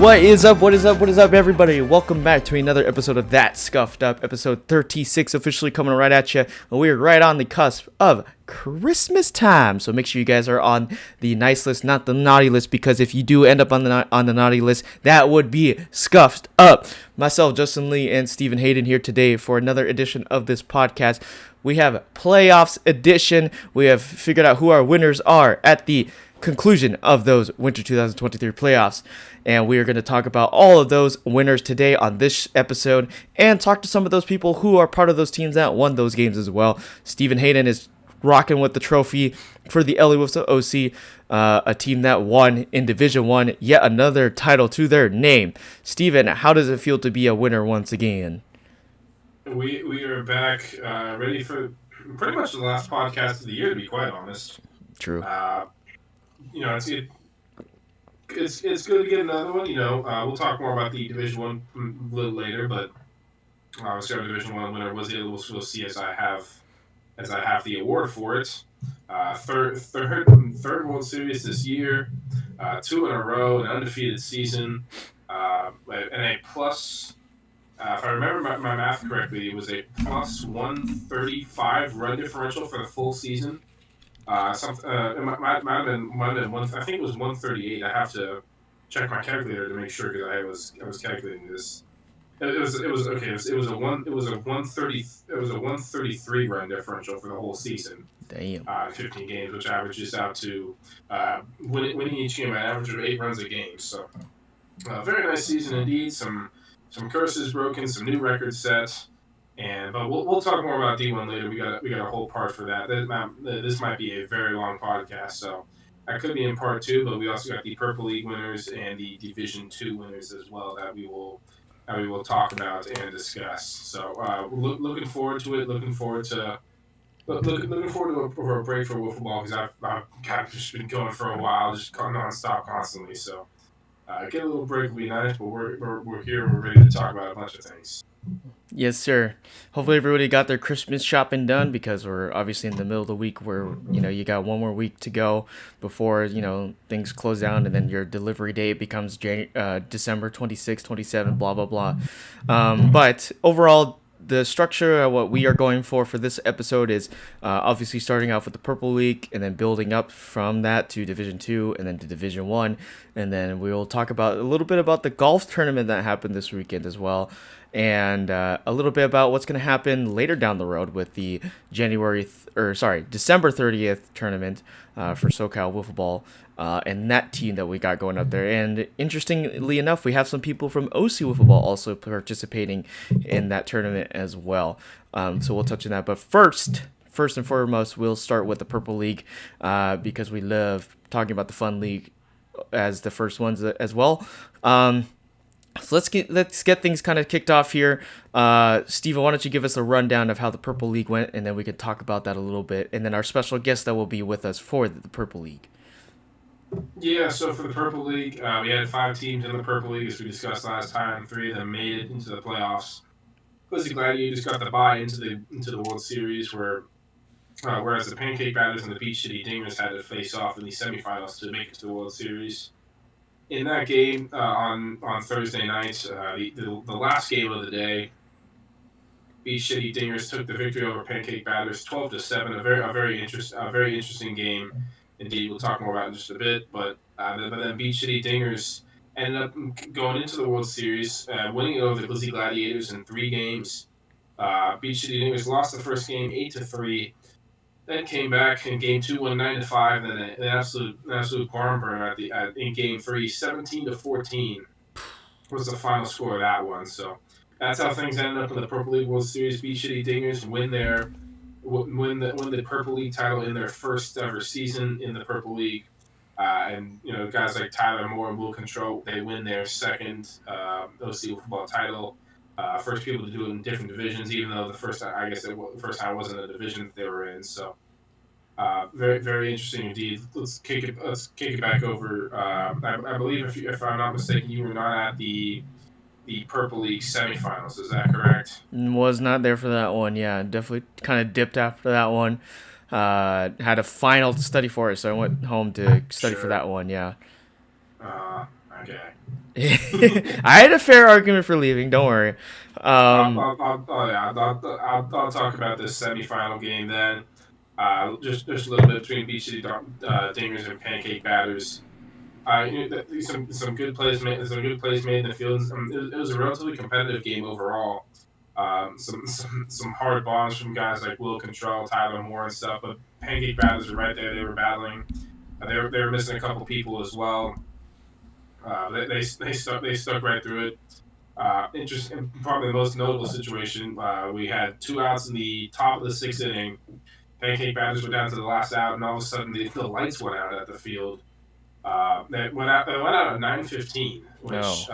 What is up, everybody? Welcome back to another episode of That Scuffed Up, episode 36, officially coming right at you. And we're right on the cusp of Christmas time, so make sure you guys are on the nice list, not the naughty list, because if you do end up on the naughty list, that would be scuffed up. Myself, Justin Lee, and Stephen Hayden here today for another edition of this podcast. We have playoffs edition. We have figured out who our winners are at the conclusion of those winter 2023 playoffs, and we are going to talk about all of those winners today on this episode and talk to some of those people who are part of those teams that won those games as well. Stephen Hayden is rocking with the trophy for the LA Wolves of OC, a team that won in Division 1, yet another title to their name. Stephen, how does it feel to be a winner once again? We are back, ready for pretty much the last podcast of the year, to be quite honest. True. It's good to get another one. We'll talk more about the Division 1 a little later, but obviously our Division 1 winner was the We'll see as I have the award for it. Third World Series this year, 2 in a row, an undefeated season, and a plus. If I remember my math correctly, it was a plus 135 run differential for the full season. It might have been one. I think it was 138. I have to check my calculator to make sure because I was calculating this. It was a 133 run differential for the whole season. Damn. 15 games, which averages out to winning each game at an average of 8 runs a game. So, very nice season indeed. Some curses broken, some new records set. But we'll talk more about D1 later. We got a whole part for that. This might be a very long podcast, so that could be in part 2. But we also got the Purple League winners and the Division 2 winners as well that we will talk about and discuss. So looking forward to it. Looking forward to a break for football because I've kind of just been going for a while, just nonstop constantly. So get a little break would be nice. But we're here. We're ready to talk about a bunch of things. Yes, sir. Hopefully everybody got their Christmas shopping done because we're obviously in the middle of the week where, you got one more week to go before, things close down and then your delivery date becomes December 26, 27, blah, blah, blah. But overall, the structure of what we are going for this episode is obviously starting off with the Purple League and then building up from that to Division 2 and then to Division 1. And then we will talk about a little bit about the golf tournament that happened this weekend as well. And a little bit about what's going to happen later down the road with the December 30th tournament for SoCal Wiffle Ball and that team that we got going up there. And interestingly enough, we have some people from OC Wiffle Ball also participating in that tournament as well. So we'll touch on that. But first and foremost, we'll start with the Purple League because we love talking about the Fun League as the first ones as well. So let's get things kind of kicked off here. Steven, why don't you give us a rundown of how the Purple League went, and then we can talk about that a little bit. And then our special guest that will be with us for the Purple League. Yeah, so for the Purple League, we had 5 teams in the Purple League, as we discussed last time. 3 of them made it into the playoffs. Blizzard Gladiators got the bye into the World Series, whereas the Pancake Batters and the Beach City Dingers had to face off in the semifinals to make it to the World Series. In that game on Thursday night, the last game of the day, Beach City Dingers took the victory over Pancake Batters 12-7. A very interesting game. Indeed, we'll talk more about it in just a bit. But then Beach City Dingers ended up going into the World Series, winning over the Blizzard Gladiators in 3 games. Beach City Dingers lost the first game 8-3. Then came back in Game 2, won 9-5, and then an absolute barn burner in Game 3, 17-14 was the final score of that one. So that's how things ended up in the Purple League World Series. Beach City Dingers win the Purple League title in their first ever season in the Purple League, and guys like Tyler Moore and Will Control, they win their second OC football title. First people to do it in different divisions, even though the first time wasn't a division that they were in. So, very, very interesting indeed. Let's kick it back over. I believe, if I'm not mistaken, you were not at the Purple League semifinals. Is that correct? Was not there for that one. Yeah, definitely kind of dipped after that one. Had a final to study for it, so I went home to study for that one. Yeah. All Okay. I had a fair argument for leaving. Don't worry. I'll talk about this semifinal game then. Just a little bit between Beach City Dingers and Pancake Batters. Some good plays made. Some good plays made in the field. It was a relatively competitive game overall. Some hard bombs from guys like Will Control, Tyler Moore, and stuff. But Pancake Batters were right there. They were battling. They were missing a couple people as well. They stuck right through it. Interesting. Probably the most notable situation. We had 2 outs in the top of the 6th inning. Pancake Batters were down to the last out, and all of a sudden the lights went out at the field. They went out at 9:15, which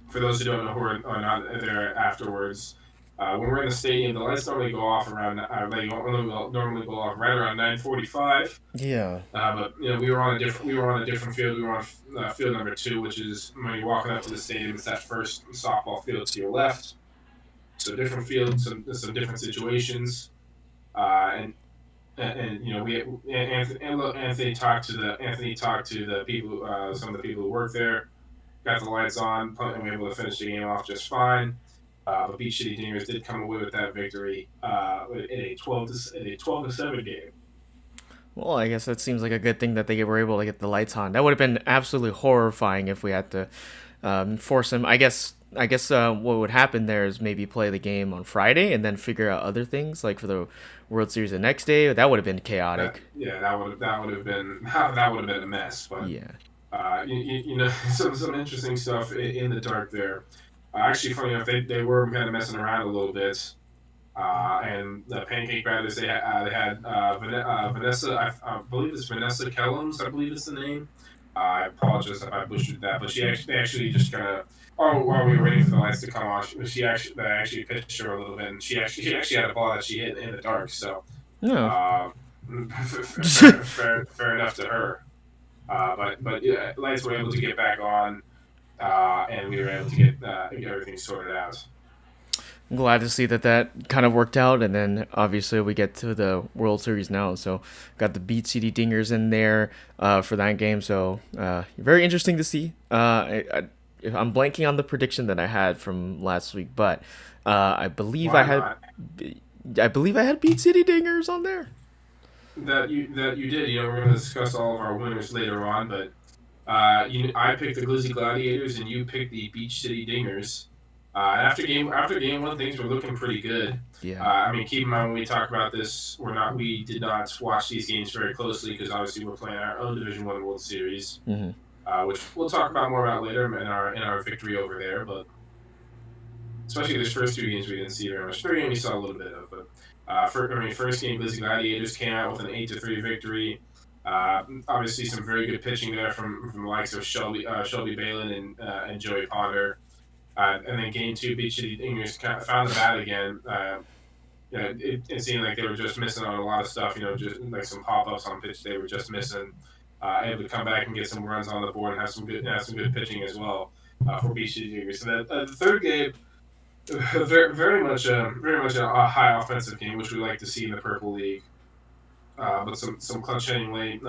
for those who don't know who are not there afterwards, when we're in the stadium, the lights normally go off around. They normally go off right around 9:45. Yeah. But we were on a different field. We were on field number 2, which is when you're walking up to the stadium. It's that first softball field to your left. So different fields, some different situations, and we Anthony talked to the people, some of the people who work there. Got the lights on, and we were able to finish the game off just fine. But Beach City Dingers did come away with that victory in a 12-7 game. Well, I guess that seems like a good thing that they were able to get the lights on. That would have been absolutely horrifying if we had to force them. I guess what would happen there is maybe play the game on Friday and then figure out other things like for the World Series the next day. That would have been chaotic. That would have been a mess. But yeah, some interesting stuff in the dark there. Actually, funny enough, they were kind of messing around a little bit. And the Pancake Batters, they had Vanessa, I believe it's Vanessa Kellums, I believe it's the name. I apologize if I butchered that, but they actually just kind of, while we were waiting for the lights to come on, they actually pitched her a little bit, and she actually had a ball that she hit in the dark. So, no, fair enough to her. But yeah, lights were able to get back on, and we were able to get everything sorted out. I'm glad to see that kind of worked out, and then obviously we get to the World Series now. So got the Beach City Dingers in there for that game. So very interesting to see. I'm blanking on the prediction that I had from last week, but I believe I had Beach City Dingers on there. That you did. We're going to discuss all of our winners later on, but I picked the Glizzy Gladiators, and you picked the Beach City Dingers. After game 1, things were looking pretty good. Yeah. Keep in mind when we talk about this, we did not watch these games very closely because obviously we're playing our own Division 1 World Series, which we'll talk about more about later in our victory over there. But especially those first 2 games we didn't see very much. 3 games we saw a little bit of, but first game, Glizzy Gladiators came out with an 8-3 victory. Obviously, some very good pitching there from the likes of Shelby Balin and Joey Ponder. And then game 2, Beach City Dingers found the bat again. It seemed like they were just missing on a lot of stuff. Just like some pop-ups on pitch they were just missing. Able to come back and get some runs on the board and have some good pitching as well for Beach City Dingers. So the third game, very much a high offensive game, which we like to see in the Purple League. But some clutch hitting late,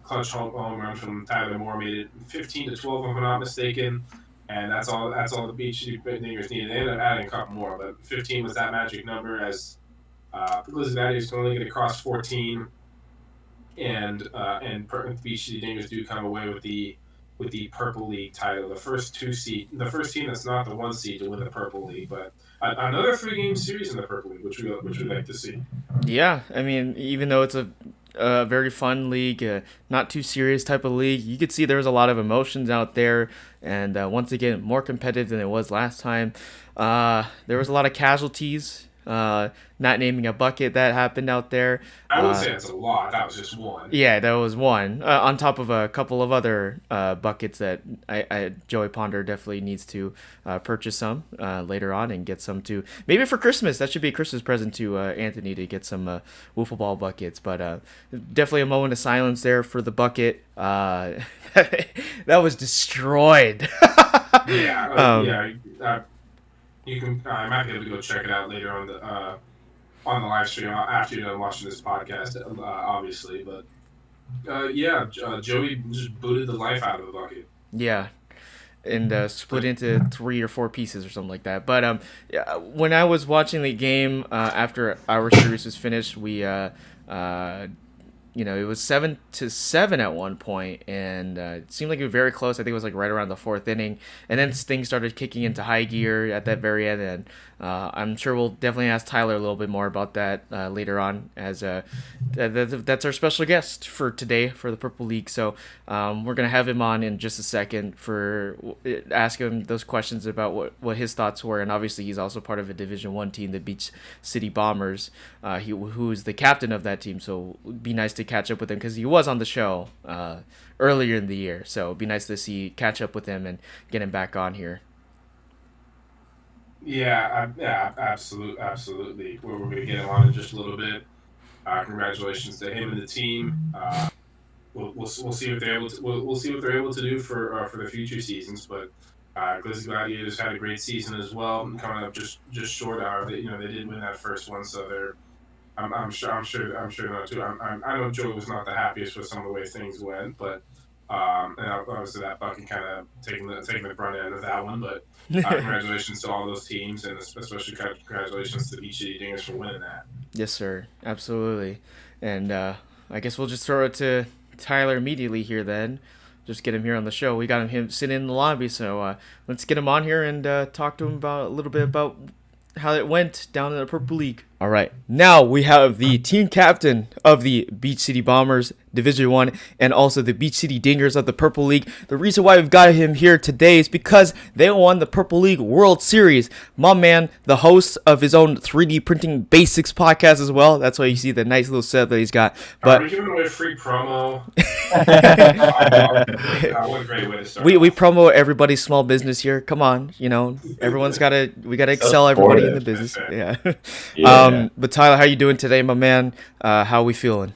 clutch home run from Tyler Moore made it 15-12 if I'm not mistaken. And that's all the Beach City Dingers needed. They ended up adding a couple more, but 15 was that magic number as the Glizzy Gladiators can only get across 14, and Beach City Dingers do come away with the Purple League title, the first team that's not the 1 seed to win the Purple League, but another 3-game series in the Purple League, which we like to see. Yeah, even though it's a very fun league, not too serious type of league, you could see there was a lot of emotions out there, and once again more competitive than it was last time. There was a lot of casualties, not naming a bucket that happened out there. I would say that's a lot. That was just one. Yeah, that was one on top of a couple of other buckets that Joey Ponder definitely needs to purchase some later on and get some too. Maybe for Christmas, that should be a Christmas present to Anthony to get some wiffle ball buckets. But definitely a moment of silence there for the bucket. That was destroyed. You can. I might be able to go check it out later on the live stream after you're done watching this podcast, obviously. But Joey just booted the life out of the bucket. Yeah, and split into 3 or 4 pieces or something like that. But yeah, when I was watching the game after our series was finished, we uh, it was 7-7 at one point, and it seemed like it was very close. I think it was like right around the fourth inning, and then things started kicking into high gear at that very end. And I'm sure we'll definitely ask Tyler a little bit more about that later on, as that's our special guest for today for the Purple League. So we're gonna have him on in just a second for ask him those questions about what his thoughts were, and obviously he's also part of a Division 1 team, the Beach City Bombers. Who is the captain of that team. So it'd be nice to catch up with him because he was on the show earlier in the year. So it'd be nice to catch up with him and get him back on here. Yeah, absolutely. We're going to get him on in just a little bit. Congratulations to him and the team. We'll see what they're able to we'll see what they're able to do for the future seasons. But Grizzly Gladiators had a great season as well, coming up just short. They did win that first one, so they're I'm sure not too. I know Joey was not the happiest with some of the way things went, but and obviously that Bucky kind of taking the brunt end of that one. But congratulations to all those teams, and especially congratulations to the Beach City Dingers for winning that. Yes, sir. Absolutely. And I guess we'll just throw it to Tyler immediately here then. Just get him here on the show. We got him sitting in the lobby, so let's get him on here and talk to him about a little bit about how it went down in the Purple League. All right, now we have the team captain of the Beach City Bombers Division 1 and also the Beach City Dingers of the Purple League. The reason why we've got him here today is because they won the Purple League World Series. My man, the host of his own 3D Printing Basics podcast as well. That's why you see the nice little setup that he's got. But are we giving away free promo? What a great way to start. We promote everybody's small business here. Come on, everyone's we gotta excel everybody in the business. Yeah. But Tyler, how you doing today, my man? How are we feeling?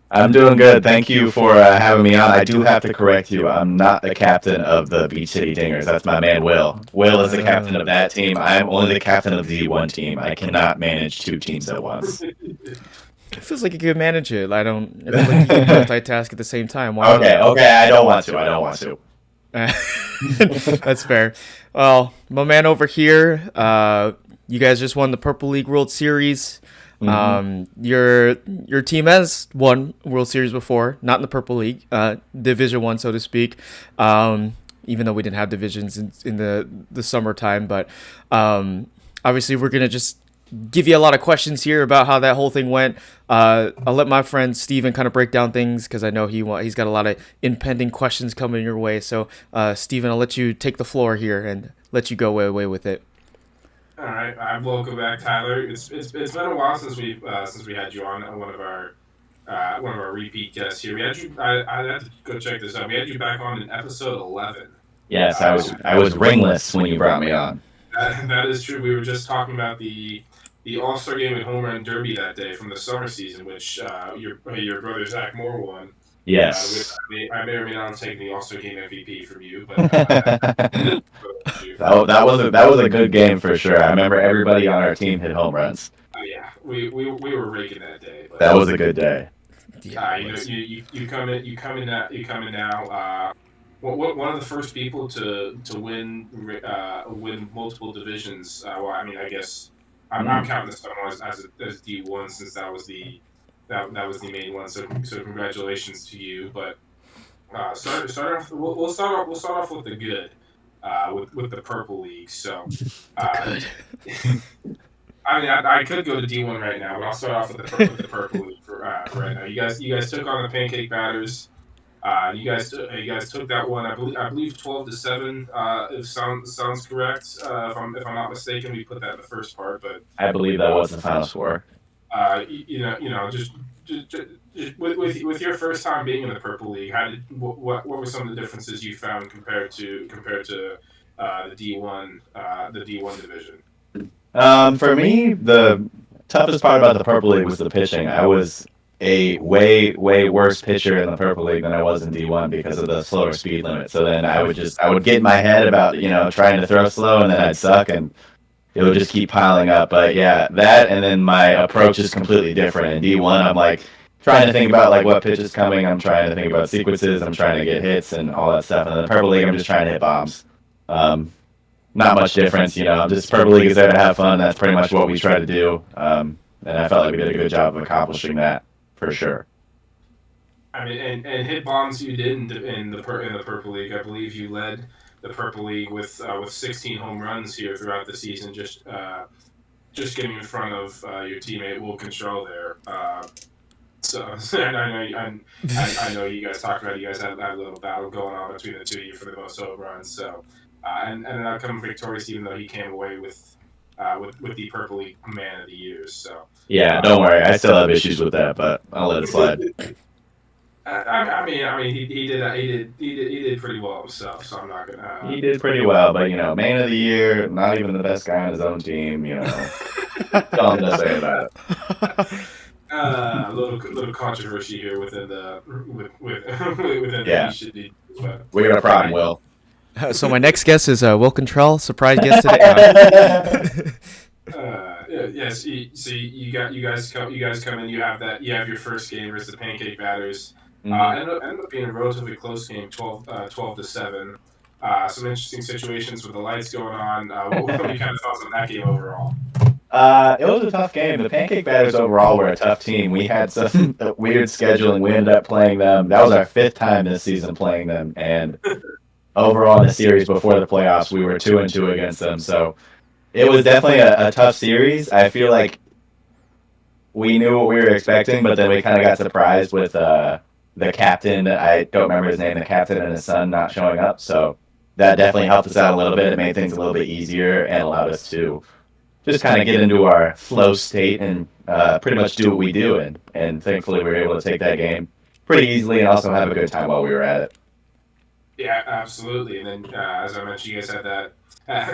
I'm doing good. Thank you for having me on. I do have to correct you. I'm not the captain of the Beach City Dingers. That's my man, Will. Will is the captain of that team. I am only the captain of the D1 team. I cannot manage 2 teams at once. It feels like you could manage it. I feel like you can multitask at the same time. Why okay. I don't want to. That's fair. Well, my man over here, you guys just won the Purple League World Series. Mm-hmm. Your team has won World Series before, not in the Purple League, Division 1, so to speak. Even though we didn't have divisions in the summertime, but obviously we're gonna just give you a lot of questions here about how that whole thing went. I'll let my friend Steven kind of break down things because I know he's got a lot of impending questions coming your way. So Steven, I'll let you take the floor here and let you go away with it. All right, welcome back, Tyler. It's been a while since we had you on one of our repeat guests here. We had you. I had to go check this out. We had you back on in episode 11. Yes, I was ringless when you brought me on. That is true. We were just talking about the All-Star Game and Home Run Derby that day from the summer season, which your brother Zach Moore won. Yes. I may or may not have taken the All-Star Game MVP from you, but that was a good game for sure. I remember everybody on our team hit home runs. Yeah, we were raking that day. But, that was a good day. You come in now. One of the first people to win multiple divisions. Well, I mean, I guess I'm counting this one as D1 since that was the main one. So congratulations to you. But start off. We'll start off with the good. With the Purple League. So I mean, I could go to D1 right now, but I'll start off with the Purple League for right now. You guys took on the Pancake Batters. You guys took that one. I believe 12-7. If sounds correct. If I'm not mistaken, we put that in the first part. But I believe that was the final score. Just with your first time being in the Purple League, what were some of the differences you found compared to the D1 division? For me, the toughest part about the Purple League was the pitching. I was a way worse pitcher in the Purple League than I was in D1 because of the slower speed limit. So then I would get in my head about trying to throw slow, and then I'd suck, and it would just keep piling up. But yeah, that, and then my approach is completely different. In D1, I'm like trying to think about like what pitch is coming. I'm trying to think about sequences. I'm trying to get hits and all that stuff. And then Purple League, I'm just trying to hit bombs. Not much difference, just Purple League is there to have fun. That's pretty much what we try to do. And I felt like we did a good job of accomplishing that for sure. I mean, and hit bombs you did in the Purple League. I believe you led the Purple League with 16 home runs here throughout the season. Just getting in front of your teammate Will Control there. So and I know you guys talked about you guys had a little battle going on between the two of you for the most home runs. So and an outcome victorious, even though he came away with the Purple League Man of the Year. So yeah, don't worry, I still have issues with that, but I'll let it slide. I mean, he did pretty well himself, so I'm not gonna. He did pretty well, but Man of the Year, not even the best guy on his own team. That's all I'm gonna say about it. A little controversy here within the within Yeah. the but We got a problem, Will. So my next guest is Will Control, surprise guest today. Yes. So you guys come in. You have your first game versus the Pancake Batters. Ended up being a relatively close game, 12-7. Some interesting situations with the lights going on. What were your kind of thoughts on that game overall? It was a tough game. The Pancake Batters overall were a tough team. We had some weird scheduling. We ended up playing them. That was our 5th time this season playing them, and overall in the series before the playoffs, we were 2-2 against them. So it was definitely a tough series. I feel like we knew what we were expecting, but then we kind of got surprised with the captain. I don't remember his name. The captain and his son not showing up. So that definitely helped us out a little bit. It made things a little bit easier and allowed us to just kind of get into our flow state and pretty much do what we do. And thankfully, we were able to take that game pretty easily and also have a good time while we were at it. Yeah, absolutely. And then, as I mentioned, you guys had that.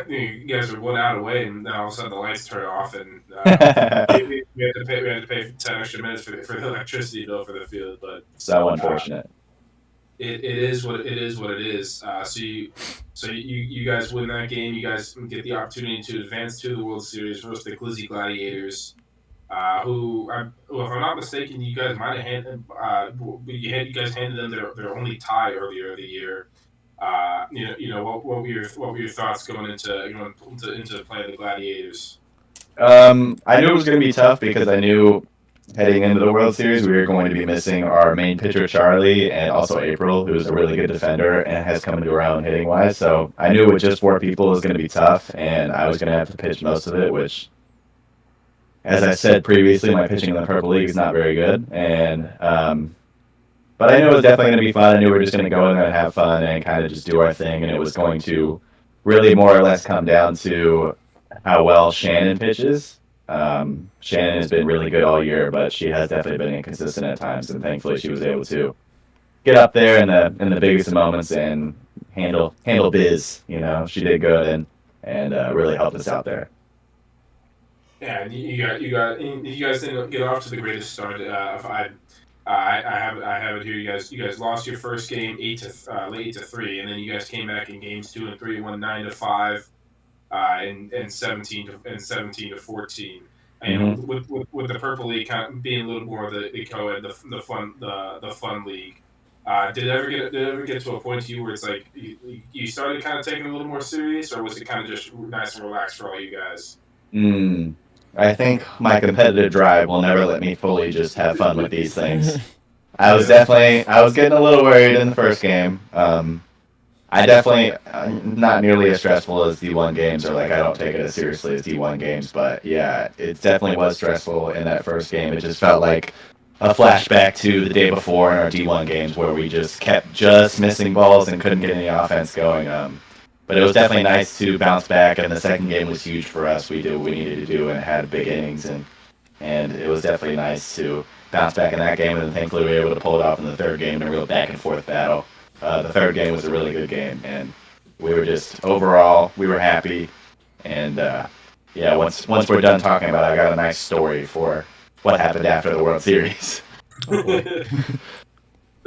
You guys were 1 out away, and then all of a sudden the lights turn off, and we had to pay 10 extra minutes for the electricity bill for the field. But so unfortunate. It is what it is. So you guys win that game. You guys get the opportunity to advance to the World Series versus the Glizzy Gladiators, who, if I'm not mistaken, you guys might have handed you guys handed them their only tie earlier in the year. What were your thoughts going into playing the Gladiators? I knew it was going to be tough because I knew heading into the World Series we were going to be missing our main pitcher Charlie and also April, who's a really good defender and has come into her own hitting wise. So I knew with just 4 people it was going to be tough, and I was going to have to pitch most of it, which, as I said previously, my pitching in the Purple League is not very good, but I knew it was definitely going to be fun. I knew we were just going to go in there and have fun and kind of just do our thing, and it was going to really more or less come down to how well Shannon pitches. Shannon has been really good all year, but she has definitely been inconsistent at times, and thankfully she was able to get up there in the biggest moments and handle biz. She did good and really helped us out there. Yeah, you guys didn't get off to the greatest start. I have it here. You guys lost your first game 8-3, and then you guys came back in games 2 and 3, won 9-5, and 17-14. And with the Purple League kind of being a little more of the co-ed, the fun league. Did it ever get to a point to you where it's like you started kind of taking it a little more serious, or was it kind of just nice and relaxed for all you guys? I think my competitive drive will never let me fully just have fun with these things. I was getting a little worried in the first game. I definitely, not nearly as stressful as D1 games, or I don't take it as seriously as D1 games, but yeah, it definitely was stressful in that first game. It just felt like a flashback to the day before in our D1 games where we just kept missing balls and couldn't get any offense going. But it was definitely nice to bounce back, and the second game was huge for us. We did what we needed to do and had big innings, and it was definitely nice to bounce back in that game, and thankfully we were able to pull it off in the third game in a real back-and-forth battle. The third game was a really good game, and we were overall, we were happy, and once we're done talking about it, I got a nice story for what happened after the World Series.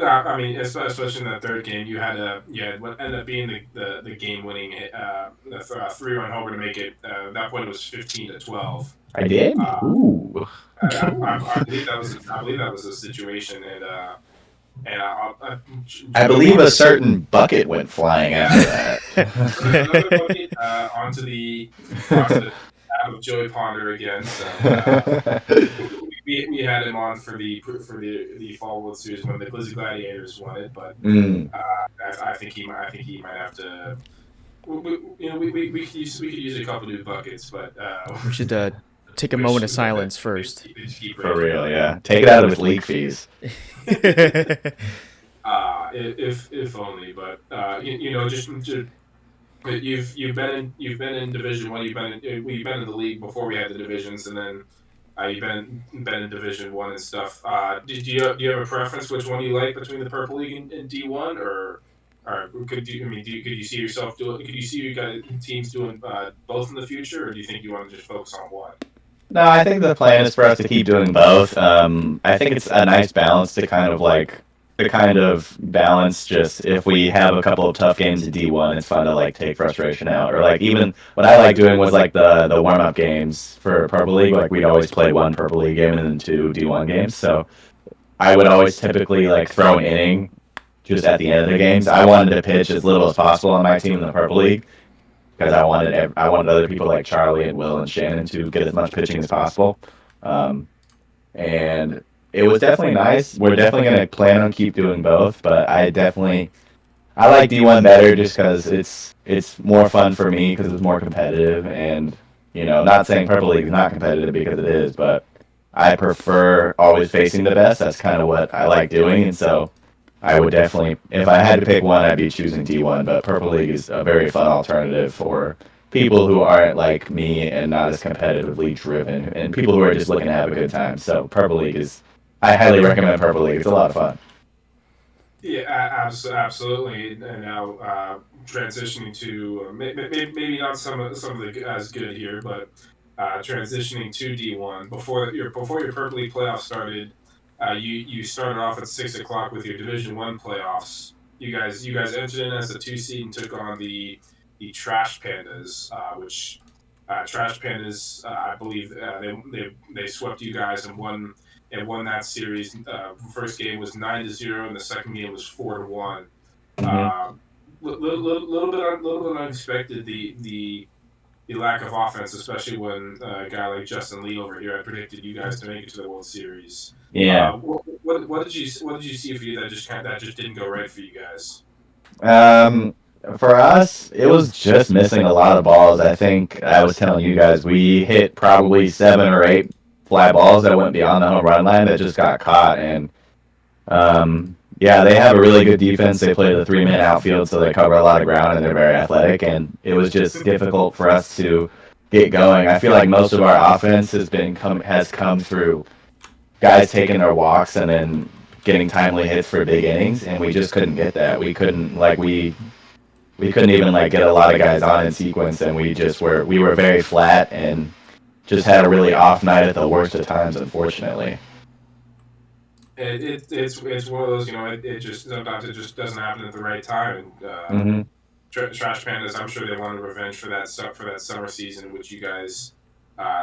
I mean, especially in that third game, you had what ended up being the game winning 3-run homer to make it. At that point, it was 15-12. I did. Uh, Ooh. I believe that was the situation, and I Joey believe wanted a to say, certain bucket went flying yeah, after another bucket onto the tab of Joey Ponder again. So that. we had him on for the Fall World Series when the Glizzy Gladiators won it, but Mm. I think he might have to. We could use a couple new buckets, but We should take a moment which of silence first. they just keep For breaking real, up. yeah. Take it out of his league fees. If only, but just you've been in Division One. You've been in the league before we had the divisions, and then you've been in Division One and stuff. Do you have a preference which one you like between the Purple League and D1, or could you see yourself doing? Could you see you guys teams doing both in the future, or do you think you want to just focus on one? No, I think the plan is for us to keep doing both. I think it's a nice balance to kind of balance just if we have a couple of tough games in D1, it's fun to like take frustration out. Or like even what I like doing was like the warm up games for Purple League. Like we'd always play one Purple League game and then two D1 games. So I would always typically like throw an inning just at the end of the games. I wanted to pitch as little as possible on my team in the Purple League because I wanted other people like Charlie and Will and Shannon to get as much pitching as possible. Um, and it was definitely nice. We're definitely gonna plan on keep doing both, but I like D1 better just because it's more fun for me because it's more competitive and not saying Purple League is not competitive because it is, but I prefer always facing the best. That's kind of what I like doing, and so I would definitely, if I had to pick one, I'd be choosing D1. But Purple League is a very fun alternative for people who aren't like me and not as competitively driven, and people who are just looking to have a good time. So Purple League I highly recommend Purple League. It's a lot of fun. Yeah, absolutely. And now transitioning to maybe not some of the as good here, but transitioning to D1 before your Purple League playoffs started. You started off at 6 o'clock with your Division One playoffs. You guys entered in as the 2 seed and took on the Trash Pandas, which Trash Pandas I believe they swept you guys and won that series. First game was 9-0, and the second game was 4-1. Hmm. Little bit unexpected the lack of offense, especially when a guy like Justin Lee over here had predicted you guys to make it to the World Series. Yeah. What did you see for you that just didn't go right for you guys? Um, for us, it was just missing a lot of balls. I think I was telling you guys we hit probably 7 or 8 fly balls that went beyond the home run line that just got caught, and yeah, they have a really good defense. They play the 3-man outfield, so they cover a lot of ground and they're very athletic. And it was just difficult for us to get going. I feel like most of our offense has come through guys taking their walks and then getting timely hits for big innings, and we just couldn't get that. We couldn't even like get a lot of guys on in sequence, and we were very flat and just had a really off night at the worst of times, unfortunately. It's one of those, it just sometimes it just doesn't happen at the right time. And Hmm. Trash Pandas, I'm sure they wanted revenge for that summer season in which you guys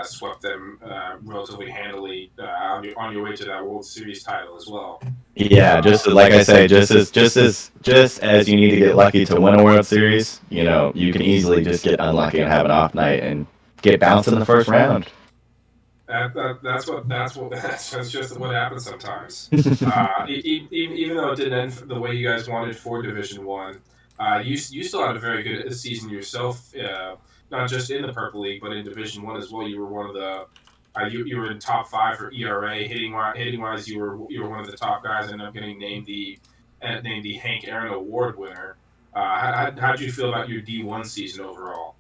swept them relatively handily on your way to that World Series title as well. Yeah, just like I say, just as you need to get lucky to win a World Series, you can easily just get unlucky and have an off night and get bounced in the first round. That's just what happens sometimes. Even though it didn't end the way you guys wanted for Division One, you still had a very good season yourself. Not just in the Purple League, but in Division One as well. You were one of the you were in top five for ERA hitting wise. You were one of the top guys. And ended up getting named the Hank Aaron Award winner. How'd you feel about your D1 season overall?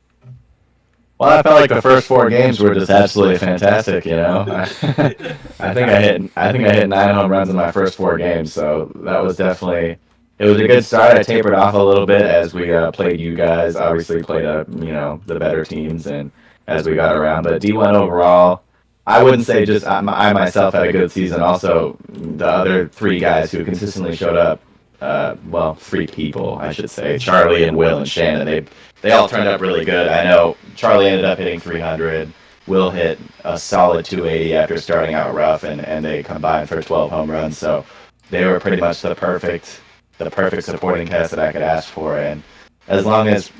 Well, I felt like the first 4 games were just absolutely fantastic. I think I hit 9 home runs in my first 4 games, so that was definitely it was a good start. I tapered off a little bit as we played you guys. Obviously, played the better teams, and as we got around. But D1 overall, I wouldn't say just I myself had a good season. Also, the other three guys who consistently showed up, well, three people, I should say, Charlie and Will and Shannon, they all turned up really good. I know Charlie ended up hitting 300. Will hit a solid 280 after starting out rough, and they combined for 12 home runs. So they were pretty much the perfect supporting cast that I could ask for. And as long as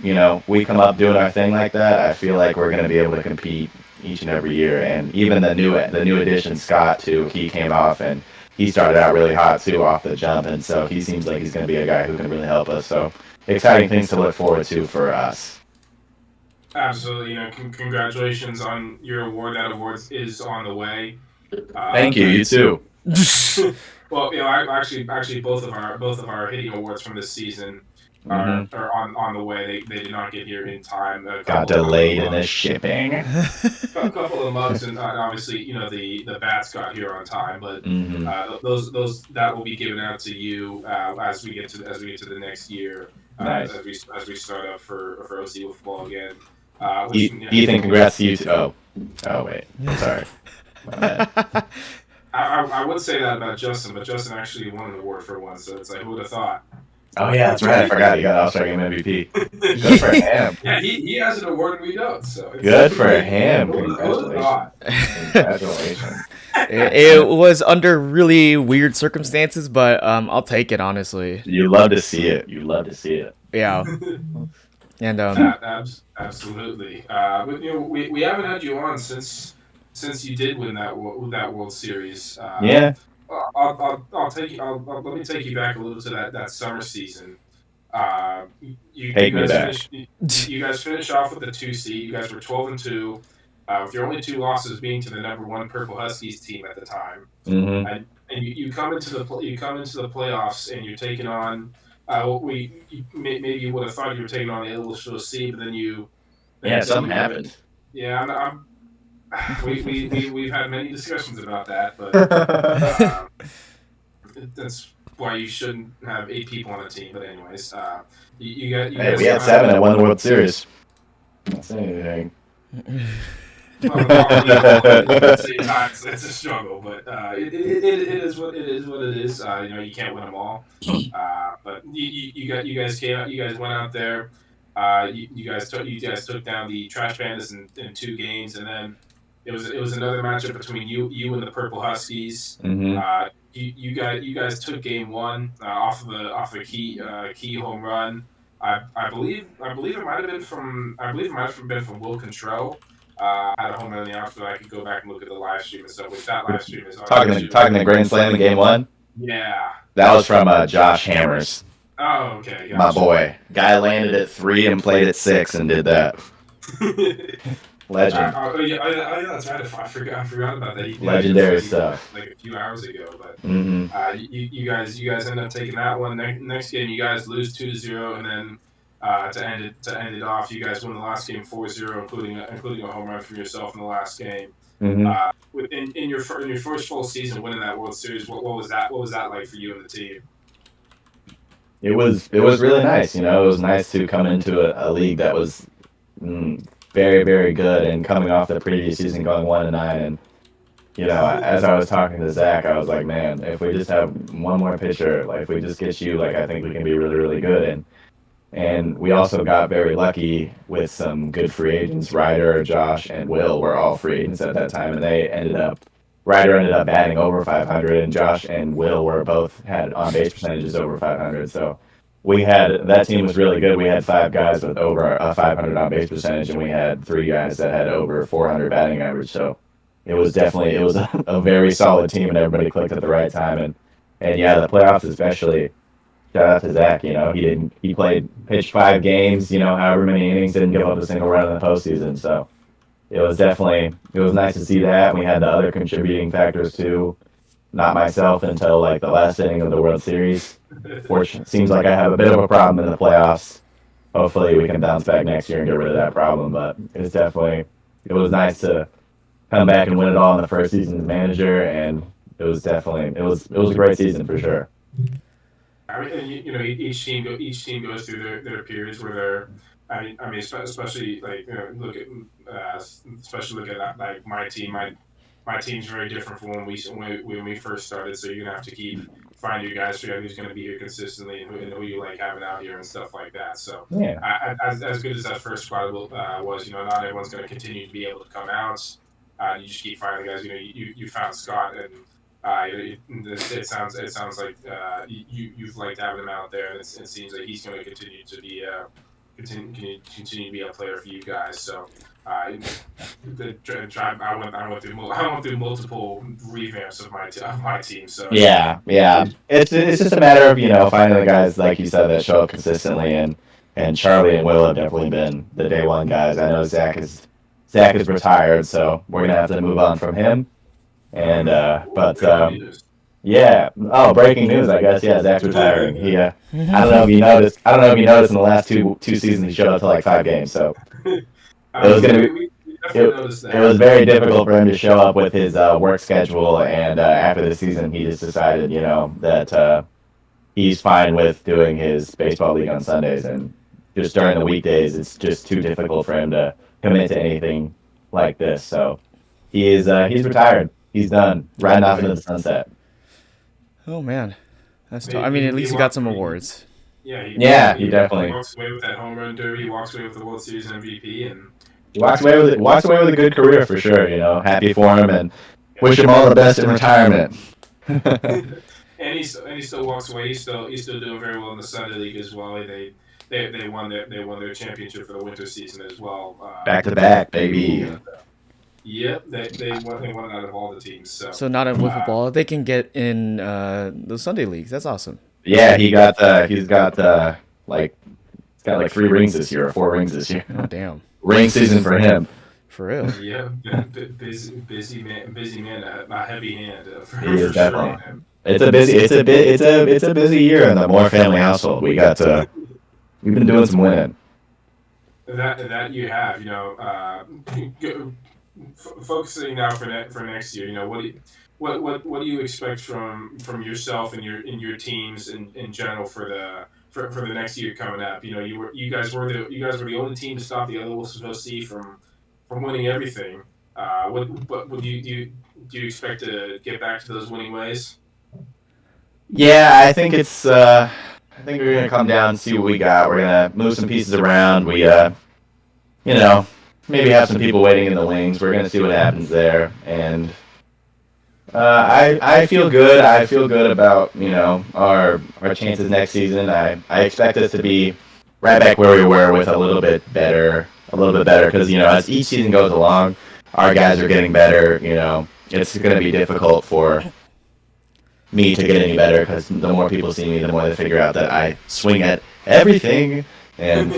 we come up doing our thing like that, I feel like we're going to be able to compete each and every year. And even the new addition Scott too, he came off and he started out really hot too off the jump, and so he seems like he's going to be a guy who can really help us. So exciting things to look forward to for us. Absolutely. Congratulations on your award. That award is on the way. Thank you. You too. Well, actually, both of our hitting awards from this season are on the way. They did not get here in time. Got delayed in the shipping. A couple of mugs, and obviously, the bats got here on time. But those that will be given out to you as we get to the next year. Nice. As we start up for OC football again. Ethan, congrats to you too. Oh wait, sorry. I would say that about Justin, but Justin actually won an award for one, so it's like, who would have thought? Oh yeah, that's right. I forgot he got All-Star Game MVP. Good for him. Yeah, he has an award and we don't. So good for him. Congratulations. It was under really weird circumstances, but I'll take it honestly. You love to see it. Yeah. And absolutely. We haven't had you on since you did win that World Series. Yeah. I'll take you. Let me take you back a little to that summer season. You guys finished off with the 2 seed. You guys were 12-2, with your only 2 losses being to the #1 Purple Huskies team at the time. And you come into the playoffs and you're taking on. Maybe you would have thought you were taking on the Illustrator C, but then something happened. Yeah, we've had many discussions about that, but that's why you shouldn't have 8 people on a team. But anyways, we had 7 that won the World Series. Not saying anything. At the same time, it's a struggle, but it is what it is. You can't win them all. But you guys went out there. You guys took down the Trash Pandas in 2 games, and then it was another matchup between you and the Purple Huskies. You guys took game 1 off the key home run. I believe it might have been from Will Control. Had a home run in the outfield. I could go back and look at the live stream and stuff. Which that live stream is talking the grand slam in game 1. Yeah, that was from Josh Hammers. Oh, okay. Gotcha. My boy, guy landed at 3 and played at 6 and did that. Legend. Yeah, that's right. I forgot about that. Legendary stuff. Like a few hours ago, but you guys end up taking that one. Next game, you guys lose 2-0, and then to end it off, you guys win the last game 4-0, including a home run from yourself in the last game. In your first full season winning that World Series, what was that like for you and the team? It was really nice. It was nice to come into a league that was very, very good, and coming off the previous season going 1-9, and as I was talking to Zach, I was like, man, if we just have one more pitcher, like if we just get you, like I think we can be really, really good. And we also got very lucky with some good free agents. Ryder, Josh, and Will were all free agents at that time, and Ryder ended up batting over 500, and Josh and Will had on-base percentages over 500. So that team was really good. We had 5 guys with over a 500 on-base percentage, and we had 3 guys that had over 400 batting average. So it was a very solid team, and everybody clicked at the right time. And yeah, the playoffs especially. Shout out to Zach. He pitched 5 games. However many innings, didn't give up a single run in the postseason. So it was nice to see that. And we had the other contributing factors too. Not myself until like the last inning of the World Series. Seems like I have a bit of a problem in the playoffs. Hopefully we can bounce back next year and get rid of that problem. But it was nice to come back and win it all in the first season as manager, and it was a great season for sure. I mean, each team goes through their periods where they're. I mean, especially like look at that, like my team. my team's very different from when we first started. So you're gonna have to keep find your guys, figure out who's gonna be here consistently and who you like having out here and stuff like that. So Yeah. as good as that first squad was, not everyone's gonna continue to be able to come out. You just keep finding guys. You found Scott and. It sounds like you've liked having him out there, and it seems like he's going to continue to be continue to be a player for you guys. So I went through multiple revamps of my team. So Yeah. It's just a matter of finding the guys like you said that show up consistently, and Charlie and Will have definitely been the day one guys. I know Zach is retired, so we're gonna have to move on from him. And yeah. Oh, breaking news! I guess Zach's retiring. He I don't know if you noticed. I don't know if you noticed in the last two seasons he showed up to like 5 games. So it was gonna be. It was very difficult for him to show up with his work schedule, and after the season, he just decided, that he's fine with doing his baseball league on Sundays, and just during the weekdays, it's just too difficult for him to commit to anything like this. So he's retired. He's done, riding off into the sunset. Oh man, that's tough. I mean, at least he got some awards. Yeah, he definitely walks away with that home run derby. He walks away with the World Series MVP, and he walks away with a good career for sure. Happy for him, and wish him all the best in retirement. and he still walks away. He's still doing very well in the Sunday League as well. They won their championship for the winter season as well. Back to back, baby. Yep, they won out of all the teams. So not in wiffle ball, they can get in the Sunday leagues. That's awesome. Yeah, he's got like 3 rings this year or 4 rings this year. Oh damn. Ring season for him. For real. Yeah, busy man, a heavy hand. He is definitely. Sure. It's a busy year in the Moore family household. We've been doing some winning. That you have, focusing now for next year. What do you expect from yourself and your teams in general for the next year coming up? You guys were the only team to stop the other Wolfsville C from winning everything. What do you expect to get back to those winning ways? Yeah, I think it's. I think we're gonna come down and see what we got. We're gonna move some pieces around. We, maybe have some people waiting in the wings. We're gonna see what happens there, and I feel good. I feel good about our chances next season. I expect us to be right back where we were with a little bit better because as each season goes along, our guys are getting better. It's gonna be difficult for me to get any better because the more people see me, the more they figure out that I swing at everything. And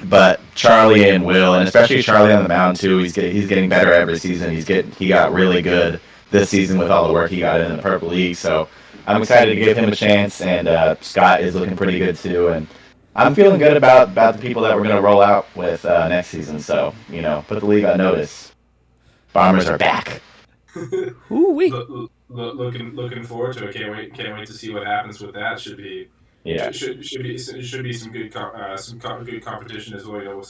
but Charlie and Will, and especially Charlie on the mound too, he's getting better every season. He got really good this season with all the work he got in the Purple League. So I'm excited to give him a chance. And Scott is looking pretty good too. And I'm feeling good about the people that we're going to roll out with next season. So put the league on notice. Bombers are back. Ooh-wee. Looking forward to it. Can't wait to see what happens with that. Should be some good good competition as well.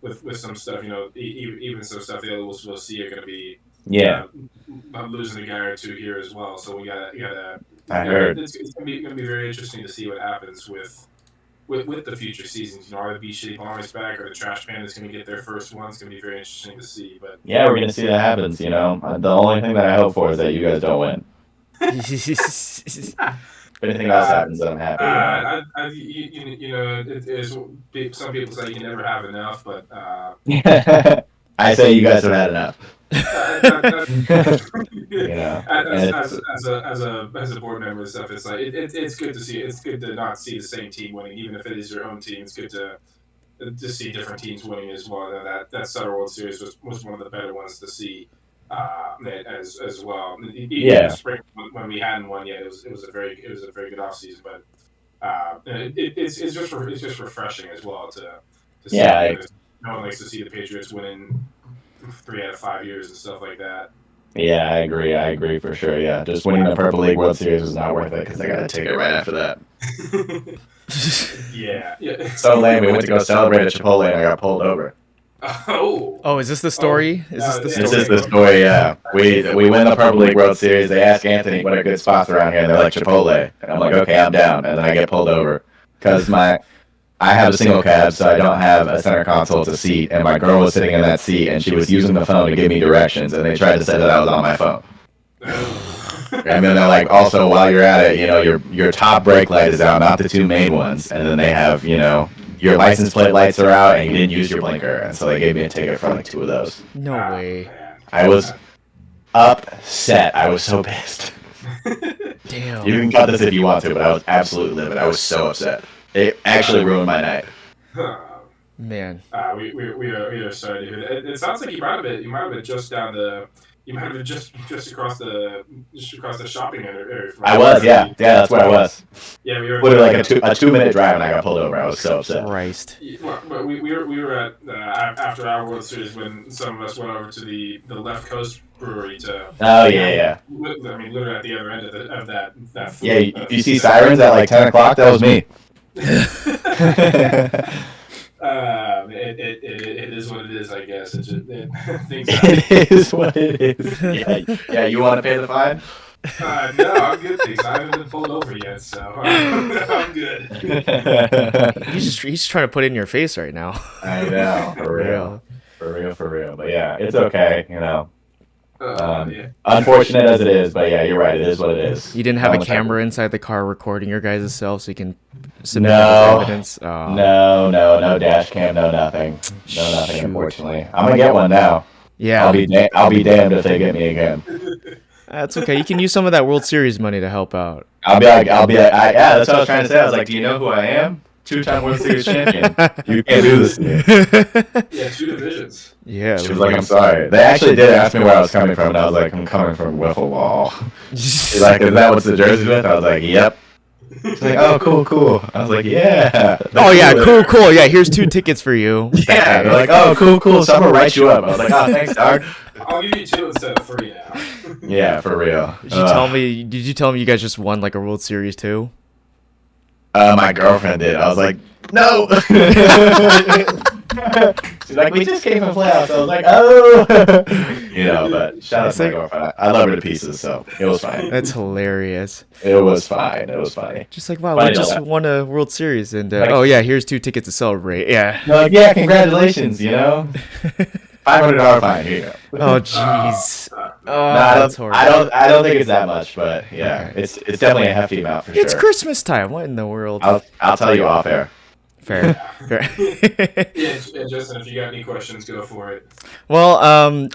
With some stuff. Even some stuff the other we'll see are going to be losing a guy or two here as well. So we gotta. I heard it's going to be very interesting to see what happens with the future seasons. Are the Beach City Bombers back, or the Trash Pandas going to get their first one? It's going to be very interesting to see. But yeah, we're going to see that happens. The only thing that I hope for is that you guys don't win. If anything else happens, then I'm happy. Some people say you can never have enough, but I say you guys have had enough. As a board member and stuff, it's like it's good to see. It's good to not see the same team winning, even if it is your own team. It's good to see different teams winning as well. That Sutter World Series was one of the better ones to see as well. Even in spring when we hadn't won yet, it was a very good off season. But it's just refreshing as well to see. Yeah, no one likes to see the Patriots winning 3 out of 5 years and stuff like that. Yeah, I agree for sure. Yeah, just winning the Purple League World Series was not worth it because I got a ticket right after that. Yeah. So lame. We went to go celebrate at Chipotle and I got pulled over. Oh. Oh, is this the story? Is this the yeah. This story? is the story, yeah. We win the Purple League World Series. They ask Anthony what are good spots around here, and they're like Chipotle. And I'm like, okay, I'm down. And then I get pulled over because I have a single cab, so I don't have a center console to seat. And my girl was sitting in that seat, and she was using the phone to give me directions. And they tried to say that I was on my phone. And then they're like, also, while you're at it, your top brake light is out, not the two main ones. And then they have, your license plate lights are out, and you didn't use your blinker. And so they gave me a ticket for like 2 of those. No way. Man. I was upset. I was so pissed. Damn. You can cut this if you want to, but I was absolutely livid. I was so upset. It actually ruined my night. Man. We are sorry to hear that. It sounds like you might have been just down the. You might have been just across the shopping area. I was, yeah, that's where I was. Yeah, we were. Literally like a 2-minute drive, and I got pulled over. I was so upset. Christ. But we were at after our World Series when some of us went over to the left coast brewery to. Oh yeah. I mean, literally at the other end of that. Yeah, you see sirens at like 10 o'clock. That was me. It is what it is, I guess. Things It is what it is. Yeah. You want to pay the fine? No, I'm good. Thanks. I haven't been pulled over yet, so I'm good. He's trying to put it in your face right now. I know, for real. But yeah, it's okay. Yeah. Unfortunate as it is, but yeah, you're right. It is what it is. You didn't have a camera inside the car recording your guys' self, so you can submit No. that as evidence. Oh. No dash cam, no nothing, Shoot. Unfortunately, I'm gonna get one now. Yeah, I'll be damned if they get me again. that's okay. You can use some of that World Series money to help out. I'll be like, yeah, that's what I was trying to say. I was like, do you know who I am? 2-time World Series champion. You can't do this to me. Yeah, 2 divisions. Yeah. She was like, I'm sorry. They actually did ask me where I was coming from, and I was like, I'm coming from Wiffle Ball. She's like, is that what's the jersey with? I was like, yep. She's like, oh, cool. I was like, yeah. Oh yeah, cool. Yeah, here's 2 tickets for you. Yeah, they're like, oh, cool. So I'm gonna write you up. I was like, oh, thanks, dog. I'll give you 2 instead of 3 now. Yeah, for real. Did you tell me you guys just won like a World Series too? My girlfriend did. I was like, no. She's like, we just came from playoffs. I was like, oh. But shout out to my girlfriend. I love her to pieces, so it was fine. That's hilarious. It was fine. It was funny. Just like, wow, Funny we just that. won a World Series, and Like- oh yeah, here's 2 tickets to celebrate. Yeah. They're like, yeah, congratulations, $500 fine. Here you go. Oh jeez. Oh, No, that's horrible. I don't think it's that much, but yeah, it's definitely a hefty amount for It's sure. Christmas time. What in the world? I'll tell you off air. Fair. Yeah, Justin, if you got any questions, go for it. Well,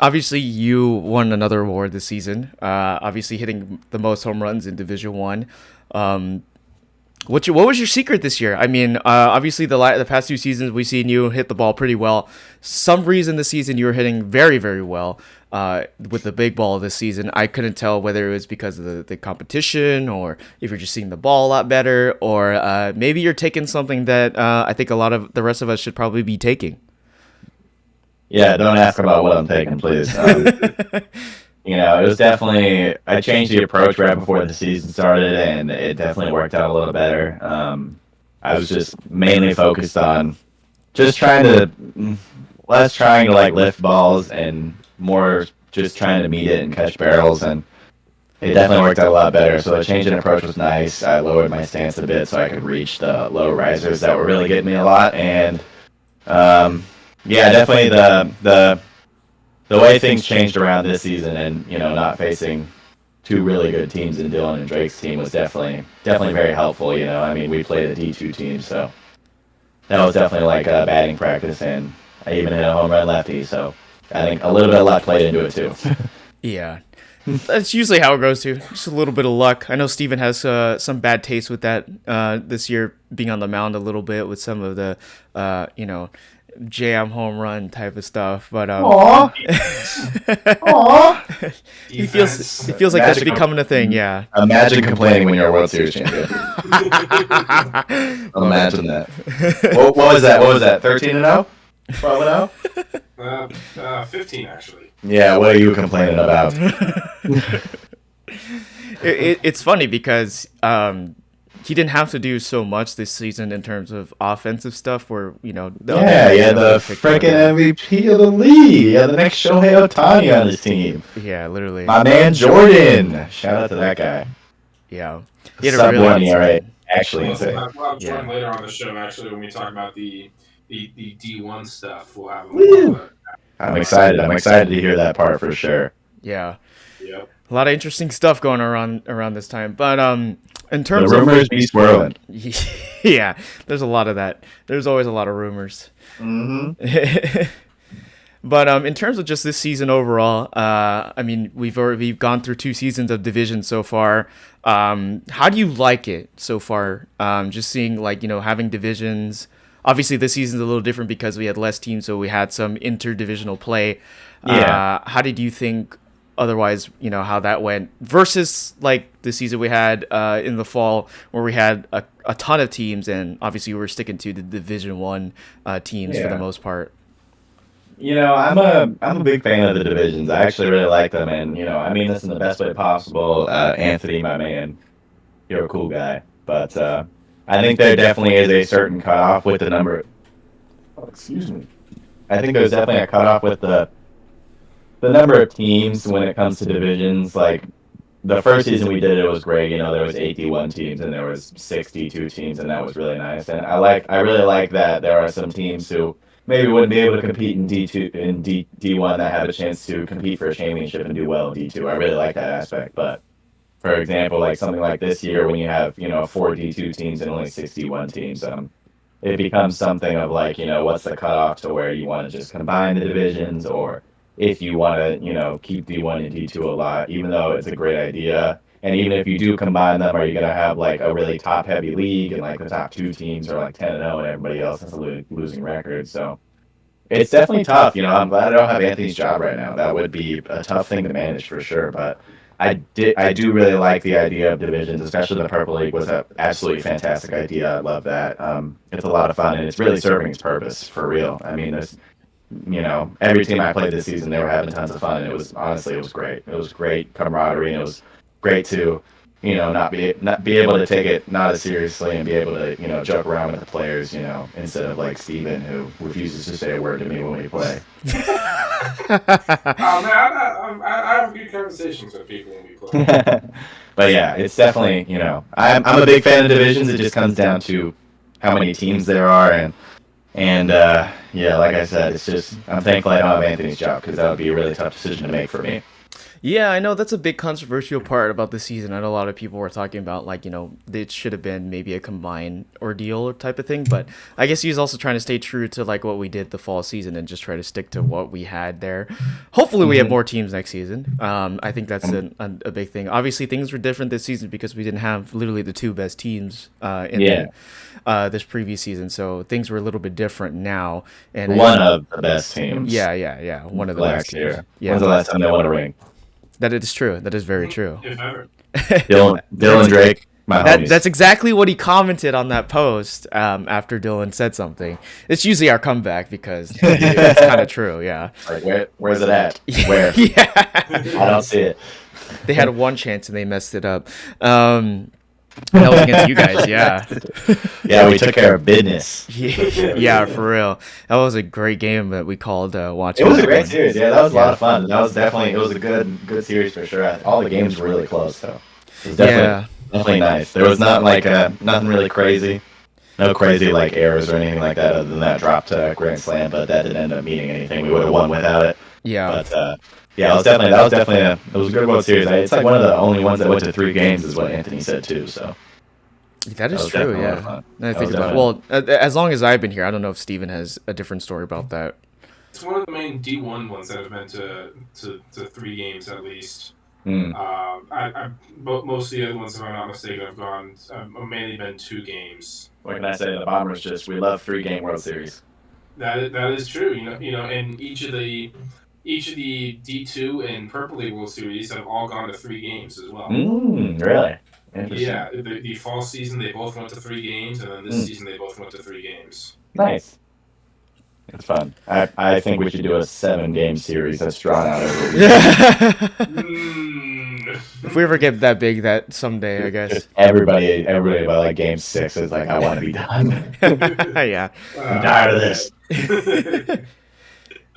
obviously you won another award this season. Obviously hitting the most home runs in Division One. What was your secret this year? I mean, obviously the past 2 seasons we've seen you hit the ball pretty well. Some reason this season you were hitting very, very well with the big ball this season. I couldn't tell whether it was because of the competition or if you're just seeing the ball a lot better, or maybe you're taking something that I think a lot of the rest of us should probably be taking. Yeah, don't ask about what I'm taking, please. It was definitely, I changed the approach right before the season started, and it definitely worked out a little better. I was just mainly focused on just less trying to like lift balls and more just trying to meet it and catch barrels, and it definitely worked out a lot better. So the change in approach was nice. I lowered my stance a bit so I could reach the low risers that were really getting me a lot, and yeah, definitely the way things changed around this season, and not facing 2 really good teams in Dylan and Drake's team was definitely very helpful. I mean, we played a D2 team, so that was definitely like batting practice, and I even hit a home run lefty, so I think a little bit of luck played into it too. Yeah. That's usually how it goes too. Just a little bit of luck. I know Steven has some bad taste with that this year, being on the mound a little bit with some of the jam home run type of stuff, but Aww. it feels like that's becoming a thing. Yeah. Imagine complaining when you're a World Series champion. Imagine that. What was that? 13-0? 12-0? 15 actually. Yeah, what are you complaining about? It's funny because he didn't have to do so much this season in terms of offensive stuff. Where the the freaking MVP of the league. Yeah, the next Shohei Ohtani on his team. Yeah, literally. My man Jordan. Shout out to that guy. Yeah, he had a really good season. Actually, insane. We'll have Jordan later on the show. Actually, when we talk about the D1 stuff, we'll have him. I'm excited. I'm excited to hear that part for sure. Yeah. Yep. A lot of interesting stuff going around this time, but in terms the rumors be swirling. Yeah, there's a lot of that. There's always a lot of rumors. Mm-hmm. But in terms of just this season overall, I mean, we've gone through 2 seasons of division so far. How do you like it so far? Just seeing having divisions. Obviously, this season's a little different because we had less teams, so we had some interdivisional play. Yeah. How did you think? Otherwise, how that went versus the season we had in the fall where we had a ton of teams, and obviously we were sticking to the Division 1 teams for the most part. I'm a big fan of the divisions. I actually really like them, and I mean this in the best way possible. Anthony, my man, you're a cool guy, but I think there definitely is a certain cutoff with the number. Oh, excuse me. I think there's definitely a cutoff with the number of teams when it comes to divisions. Like the first season we did, it was great. There was 81 teams and there was 62 teams, and that was really nice. And I really like that there are some teams who maybe wouldn't be able to compete in D2 in D1 that have a chance to compete for a championship and do well in D2. I really like that aspect. But for example, like something like this year when you have 4 D2 teams and only 61 teams, it becomes something of what's the cutoff to where you want to just combine the divisions, or if you want to, keep D1 and D2 a lot, even though it's a great idea. And even if you do combine them, are you going to have a really top-heavy league and the top 2 teams are 10-0 and everybody else has a losing record? So it's definitely tough. I'm glad I don't have Anthony's job right now. That would be a tough thing to manage for sure. But I do really like the idea of divisions, especially the Purple League was an absolutely fantastic idea. I love that. It's a lot of fun, and it's really serving its purpose for real. I mean, there's every team I played this season, they were having tons of fun, and it was great. It was great camaraderie, and it was great to, not be able to take it not as seriously and be able to, joke around with the players, instead of Steven, who refuses to say a word to me when we play. Oh man, I have good conversations with people when we play. But yeah, it's definitely, I'm a big fan of divisions. It just comes down to how many teams there are, and yeah, like I said, it's just I'm thankful I don't have Anthony's job, because that would be a really tough decision to make for me. Yeah, I know that's a big controversial part about the season. I know a lot of people were talking about it should have been maybe a combined ordeal or type of thing, but I guess he's also trying to stay true to what we did the fall season and just try to stick to what we had there. Hopefully we have more teams next season. I think that's a big thing. Obviously things were different this season because we didn't have literally the 2 best teams in this previous season, so things were a little bit different now. And one of the best teams. Yeah. One of the best teams. Yeah. When's the last time they won a ring? That is true. That is very true. If ever. Dylan Drake, my homies. That's exactly what he commented on that post after Dylan said something. It's usually our comeback because it's kind of true, yeah. Where's it at? Where? Yeah. I don't see it. They had one chance and they messed it up. That was against you guys, yeah. Yeah, we took care of business. Yeah, for real. That was a great game that we called watching. It was a great series. Yeah, that was a lot of fun. That was definitely a good series for sure. All the games were really close, so it was definitely nice. There was not nothing really crazy. No crazy errors or anything like that other than that drop to Grand Slam, but that didn't end up meaning anything. We would have won without it. Yeah. But yeah, it was definitely a good World Series. It's one of the only ones that went to 3 games, is what Anthony said too. So that is true. Yeah. I think about it. Well, as long as I've been here, I don't know if Steven has a different story about that. It's one of the main D1 ones that have been to 3 games at least. Most of the other ones, if I'm not mistaken, have mainly been 2 games. What can I say? The Bombers we love 3-game World Series. That is true. And each of the D2 and Purple League World Series have all gone to 3 games as well. Really? Interesting. Yeah, the fall season they both went to 3 games, and then this season they both went to 3 games. Nice. It's fun. I think we should do a 7-game series that's drawn out over a week. if we ever get that big, that someday, I guess. Everybody by like game 6 is like, I want to be done. Yeah. I'm tired of this.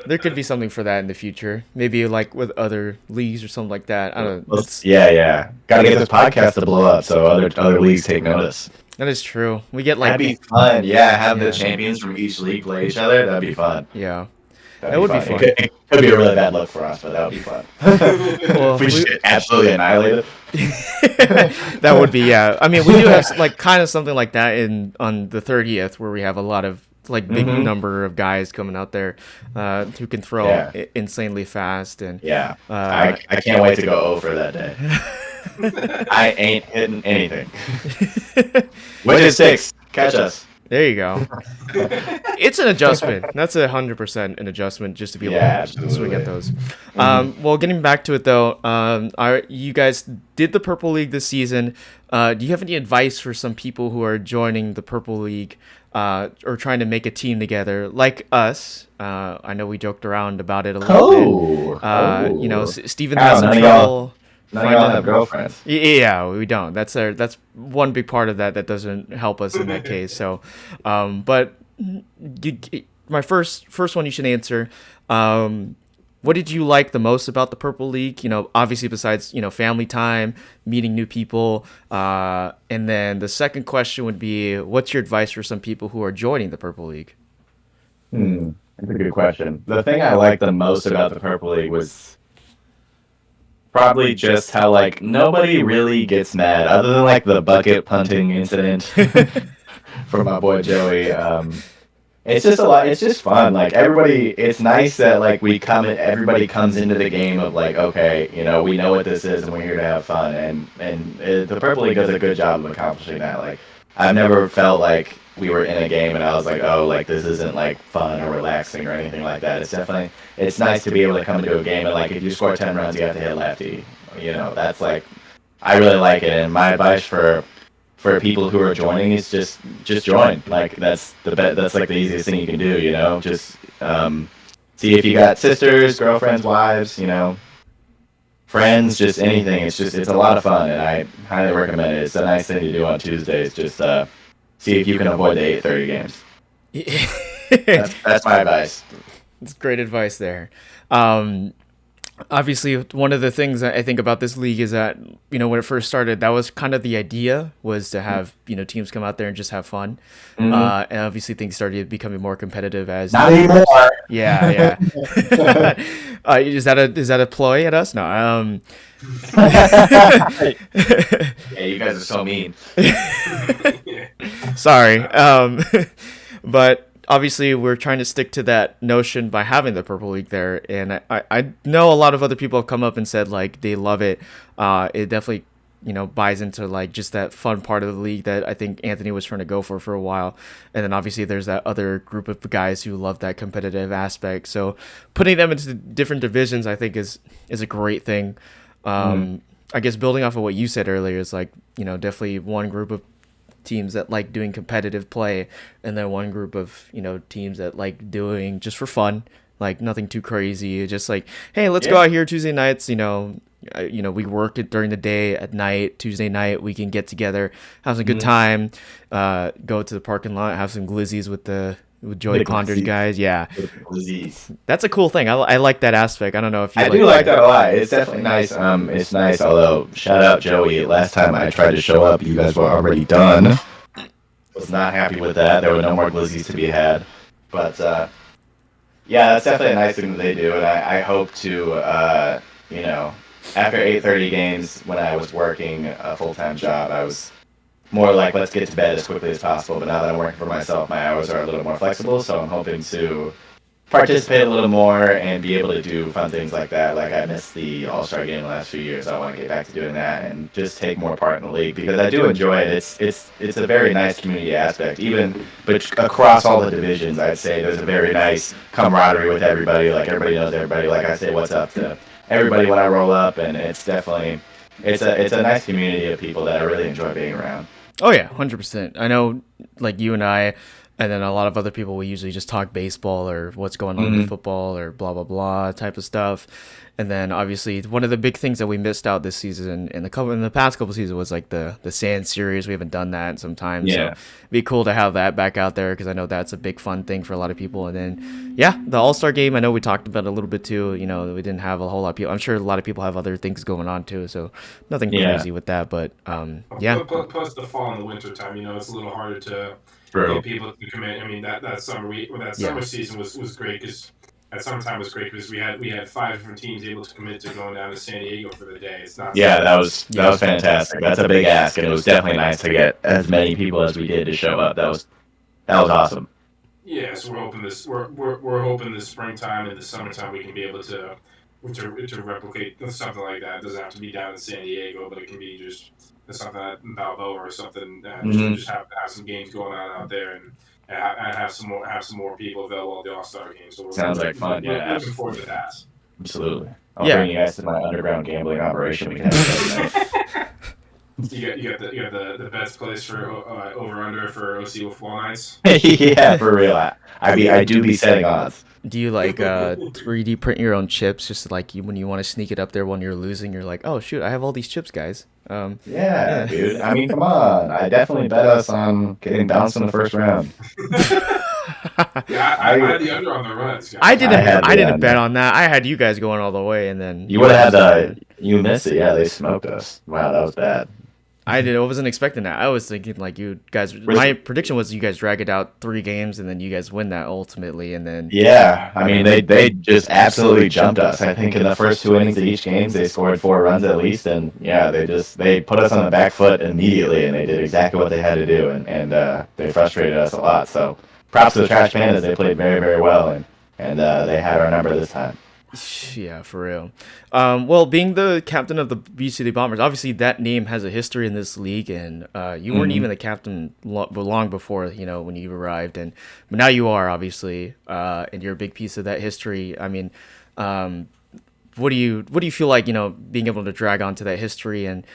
There could be something for that in the future. Maybe like with other leagues or something like that. I don't know. Yeah. Got to get this podcast to blow up so other leagues take notice. That is true. We get like that'd be fun. Yeah, have the champions from each league play each other. That'd be fun. Yeah. That would be fun. It could be a really bad look for us, but that would be fun. Well, if we just get absolutely annihilated. That would be, yeah. I mean, we do have like kind of something like that on the 30th, where we have a lot of like big number of guys coming out there who can throw insanely fast. And I can't wait to go over that day. I ain't hitting anything. Which is 6. Catch us. There you go. It's an adjustment. That's 100% an adjustment just to be able to swing at those. Well, getting back to it though, you guys did the Purple League this season. Do you have any advice for some people who are joining the Purple League or trying to make a team together, like us? I know we joked around about it a little bit. You know, Steven has some trouble. None of y'all have girlfriends. Yeah, we don't. That's one big part of that doesn't help us in that case. So, but my first one you should answer. What did you like the most about the Purple League? You know, obviously besides family time, meeting new people, and then the second question would be, what's your advice for some people who are joining the Purple League? That's a good question. The thing I liked the most about the Purple League was probably just how like nobody really gets mad other than like the bucket punting incident from my boy Joey. It's just a lot. It's just fun. Like everybody, it's nice that like everybody comes into the game of like, okay, we know what this is and we're here to have fun. And the Purple League does a good job of accomplishing that. Like I've never felt like we were in a game and I was like, oh, like this isn't like fun or relaxing or anything like that. It's nice to be able to come into a game and like if you score 10 runs, you have to hit lefty. That's like, I really like it. And my advice for people who are joining is just join. Like that's like the easiest thing you can do. Just see if you got sisters, girlfriends, wives, friends, just anything. It's a lot of fun, and I highly recommend it. It's a nice thing to do on Tuesdays. Just see if you can avoid the 8:30 games. That's my advice. It's great advice there. Obviously, one of the things I think about this league is that, when it first started, that was kind of the idea, was to have, teams come out there and just have fun. And obviously things started becoming more competitive as... Not anymore! Yeah. Is that a ploy at us? No. Yeah, you guys are so mean. Sorry. But... obviously, we're trying to stick to that notion by having the Purple League there, and I know a lot of other people have come up and said like they love it. It definitely buys into like just that fun part of the league that I think Anthony was trying to go for a while, and then obviously there's that other group of guys who love that competitive aspect. So putting them into different divisions, I think is a great thing. I guess building off of what you said earlier is like definitely one group of teams that like doing competitive play, and then one group of teams that like doing just for fun, like nothing too crazy, just like, hey, let's go out here Tuesday nights, we work it during the day, at night, Tuesday night we can get together, have some good time, go to the parking lot, have some glizzies with Joey Conder's guys. Yeah, that's a cool thing. I like that aspect. I don't know if you do like that a lot. It's definitely nice. It's nice, although shout out Joey. Last time I tried to show up, you guys were already done. Was not happy with that. There were no more glizzies to be had. But yeah, that's definitely a nice thing that they do, and I hope to after 8:30 games, when I was working a full-time job, I was more like, let's get to bed as quickly as possible. But now that I'm working for myself, my hours are a little more flexible, so I'm hoping to participate a little more and be able to do fun things like that. Like I missed the All-Star game the last few years. I want to get back to doing that and just take more part in the league because I do enjoy it. It's a very nice community aspect. But across all the divisions, I'd say there's a very nice camaraderie with everybody. Like everybody knows everybody. Like I say what's up to everybody when I roll up, and it's definitely it's a nice community of people that I really enjoy being around. Oh yeah, 100%. I know, like you and I, and then a lot of other people, we usually just talk baseball or what's going on in football or blah blah blah type of stuff. And then obviously one of the big things that we missed out this season in the past couple seasons was like the sand series. We haven't done that in some time, so Yeah. it'd be cool to have that back out there because I know that's a big fun thing for a lot of people. And then the All-Star game, I know we talked about it a little bit too. You know, we didn't have a whole lot of people. I'm sure a lot of people have other things going on too, so nothing Yeah. crazy with that. But Plus the fall and the winter time, you know, it's a little harder to True. get people to commit. I mean, that summer season was great because that summertime was great because we had 5 different teams able to commit to going down to San Diego for the day. It's not Yeah, that was fantastic. That's a big ask, and it was definitely nice to get as many people as we did to show up. That was awesome. Yeah, so we're hoping this springtime and the summertime we can be able to replicate something like that. It doesn't have to be down in San Diego, but it can be just something at Balboa or something. Just have some games going on out there and have some more people available at the All-Star game. So Sounds like fun. Yeah, looking forward to that. Absolutely. I'll bring you guys to my underground gambling operation. We can have that. You got the best place for over under for OC football nights. Yeah, for real. I do be setting odds. do you like 3D print your own chips just like when you want to sneak it up there when you're losing? You're like, oh shoot, I have all these chips, guys. Yeah, dude. I mean, come on. I definitely bet us on getting bounced in the first round. Yeah, I had the under on the runs. I didn't bet on that. I had you guys going all the way, and then You would have had you missed it. Yeah, they smoked us. Wow, that was bad. I wasn't expecting that. I was thinking like you guys. My prediction was you guys drag it out 3 games, and then you guys win that ultimately, and then. Yeah, I mean they just absolutely jumped us. I think in the first 2 innings of each game they scored 4 runs at least, and yeah, they put us on the back foot immediately, and they did exactly what they had to do, and they frustrated us a lot. So props to the Trash Pandas. They played very, very well, and they had our number this time. Yeah, for real. Well, being the captain of the Beach City Bombers, obviously that name has a history in this league, and you weren't even the captain long before, when you arrived, but now you are, obviously, and you're a big piece of that history. I mean, what do you feel like, being able to drag onto that history and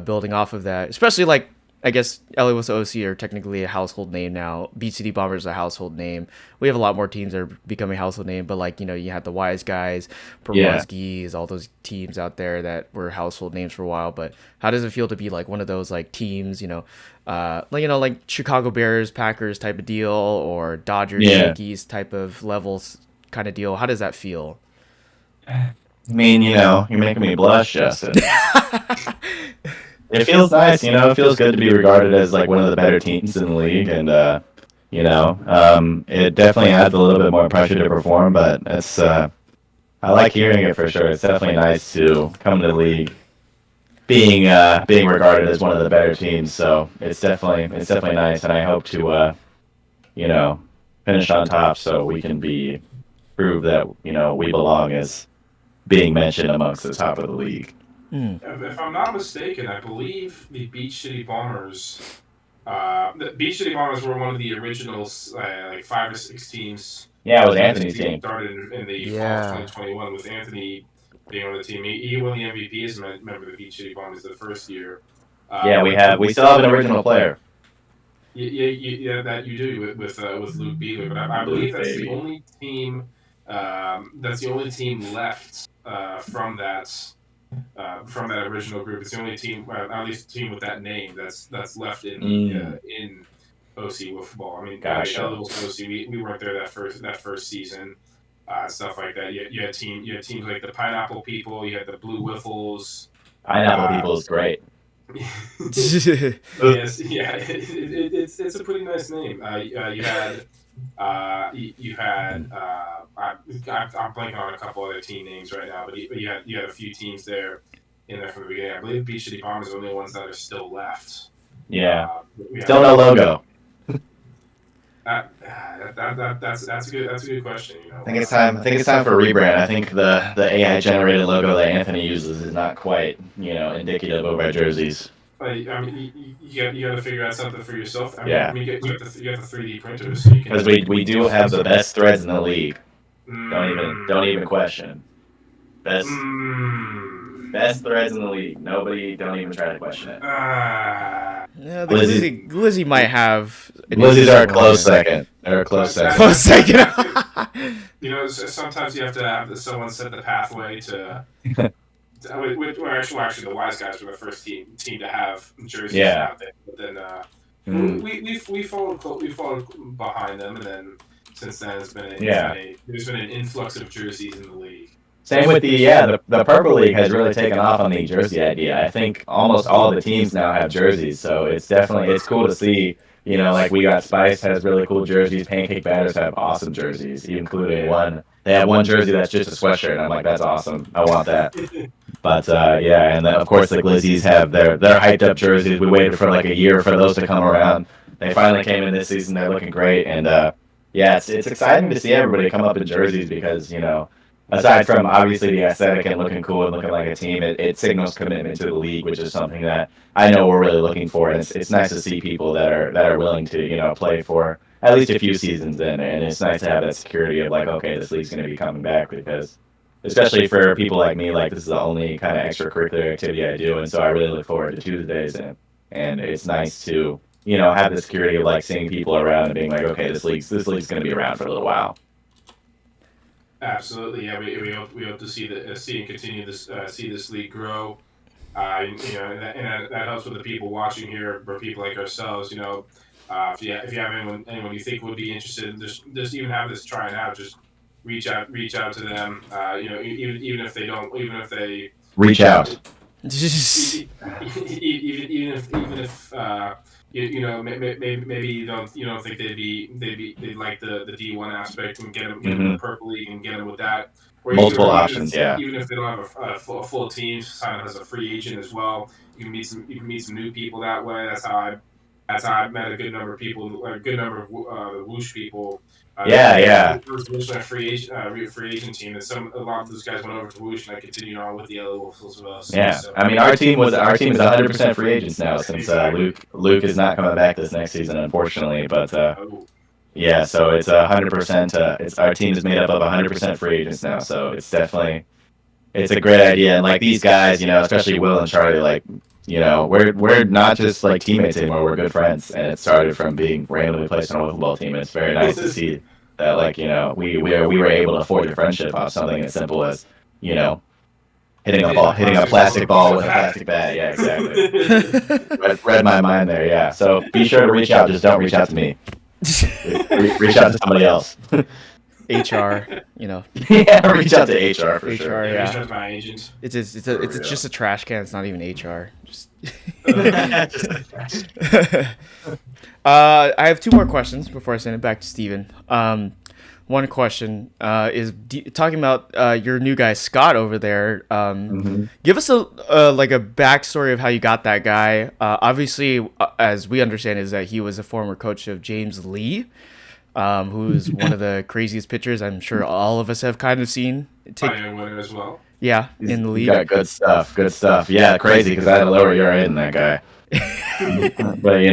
building off of that, especially like, I guess LA was OC are technically a household name now. Beach City Bombers is a household name. We have a lot more teams that are becoming household name, but like, you had the Wise Guys, Perwazgis, all those teams out there that were household names for a while. But how does it feel to be like one of those like teams, like Chicago Bears, Packers type of deal, or Dodgers, Yankees type of levels kind of deal? How does that feel? I mean, you're making me blush, Justin. It feels nice, it feels good to be regarded as like one of the better teams in the league, and it definitely adds a little bit more pressure to perform, but it's I like hearing it for sure. It's definitely nice to come to the league being regarded as one of the better teams. So it's definitely nice, and I hope to finish on top so we can prove that we belong as being mentioned amongst the top of the league. If I'm not mistaken, I believe the Beach City Bombers. The Beach City Bombers were one of the original like 5 or 6 teams. Yeah, it was Anthony's team. Started in the fall of 2021 with Anthony being on the team. He won the MVP as a member of the Beach City Bombers the first year. We still have an original player. Yeah, that you do with Luke Beeler, but I believe that's the only team. That's the only team left from that original group. It's the only team, at least a team with that name that's left in OC football. I mean, gotcha. OC, we weren't there that first season, stuff like that. You had teams like the Pineapple People. You had the Blue Wiffles. Pineapple People is great. Yes, yeah, it's a pretty nice name. You had. I'm blanking on a couple other team names right now, but you had a few teams there in there from the beginning. I believe Beach City Bombers are the only ones that are still left. Yeah, still no logo. That's a good question. I think it's time for a rebrand. I think the AI generated logo that Anthony uses is not quite indicative of our jerseys. I mean, you got to figure out something for yourself. I mean, you got the 3D printers, so you can. Because we do have the best threads in the league. Don't even question. Best threads in the league. Don't even try to question it. Yeah, Glizzy might have. Glizzy's our close second. Or a close second. Close second. Sometimes you have to have someone set the pathway to. Actually, the Wise Guys were the first team to have jerseys Yeah. out there. But then Mm. we followed behind them, and then since then Yeah. there's been an influx of jerseys in the league. Same with the Purple League has really taken off on the jersey idea. I think almost all the teams now have jerseys, so it's cool to see. Like we got Spice has really cool jerseys. Pancake Batters have awesome jerseys, including one. They have one jersey that's just a sweatshirt, and I'm like, that's awesome. I want that. But yeah, and of course the Glizzies have their hyped up jerseys. We waited for like a year for those to come around. They finally came in this season. They're looking great, and yeah, it's exciting to see everybody come up in jerseys because aside from obviously the aesthetic and looking cool and looking like a team, it signals commitment to the league, which is something that I know we're really looking for. And it's nice to see people that are willing to play for at least a few seasons in, and it's nice to have that security of like, okay, this league's going to be coming back because. Especially for people like me, like this is the only kind of extracurricular activity I do, and so I really look forward to Tuesdays, and it's nice to have the security of like seeing people around and being like, okay, this league's going to be around for a little while. Absolutely, yeah. We hope to see and continue this see this league grow. And that helps with the people watching here, or people like ourselves. If you have anyone you think would be interested, just even have this trying out, just reach out to them. Even if they don't, even if they reach out, even if maybe you don't think they'd like the D1 aspect and get them in the Purple League and get them with that. Or multiple options, yeah. Even if they don't have a full team, sign up as a free agent as well. You can meet some new people that way. That's how I met a good number of people, a good number of the Whoosh people. Yeah. Free agent team, and a lot of those guys went over to Whoosh, and I continued on with the other Wolves as well. Yeah, so. I mean, our team is 100% free agents now since Luke is not coming back this next season, unfortunately. But yeah, so it's 100%. Our team is made up of 100% free agents now, so it's a great idea. And like these guys, especially Will and Charlie, like. We're not just like teammates anymore. We're good friends, and it started from being randomly placed on a football team. And it's very nice to see that, like we were able to forge a friendship off something as simple as hitting a plastic ball with a plastic bat. Yeah, exactly. read my mind there. Yeah. So be sure to reach out. Just don't reach out to me. Reach out to somebody else. HR, Yeah, reach out to HR for sure. Yeah. Reach out to my agents. It's just a trash can. It's not even HR. Just. I have two more questions before I send it back to Steven. One question is talking about your new guy Scott over there. Give us a backstory of how you got that guy. Obviously, as we understand, is that he was a former coach of James Lee. Who's one of the craziest pitchers I'm sure all of us have kind of seen. Pioneer winner as well. Yeah, in the league. Got good stuff. Yeah, crazy because I had a lower ERA than that guy. But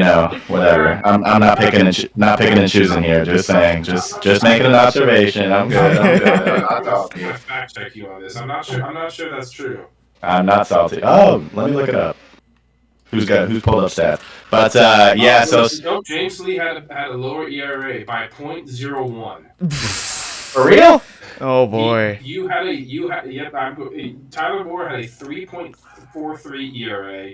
whatever. I'm not picking and choosing here. Just saying. Just making an observation. I'm good. I'm gonna fact check you on this. I'm not sure that's true. I'm not salty. Oh, let me look it up. Who's pulled up stats? But yeah, so James Lee had a lower ERA by .01. For real? Oh boy. Tyler Moore had a 3.43 ERA.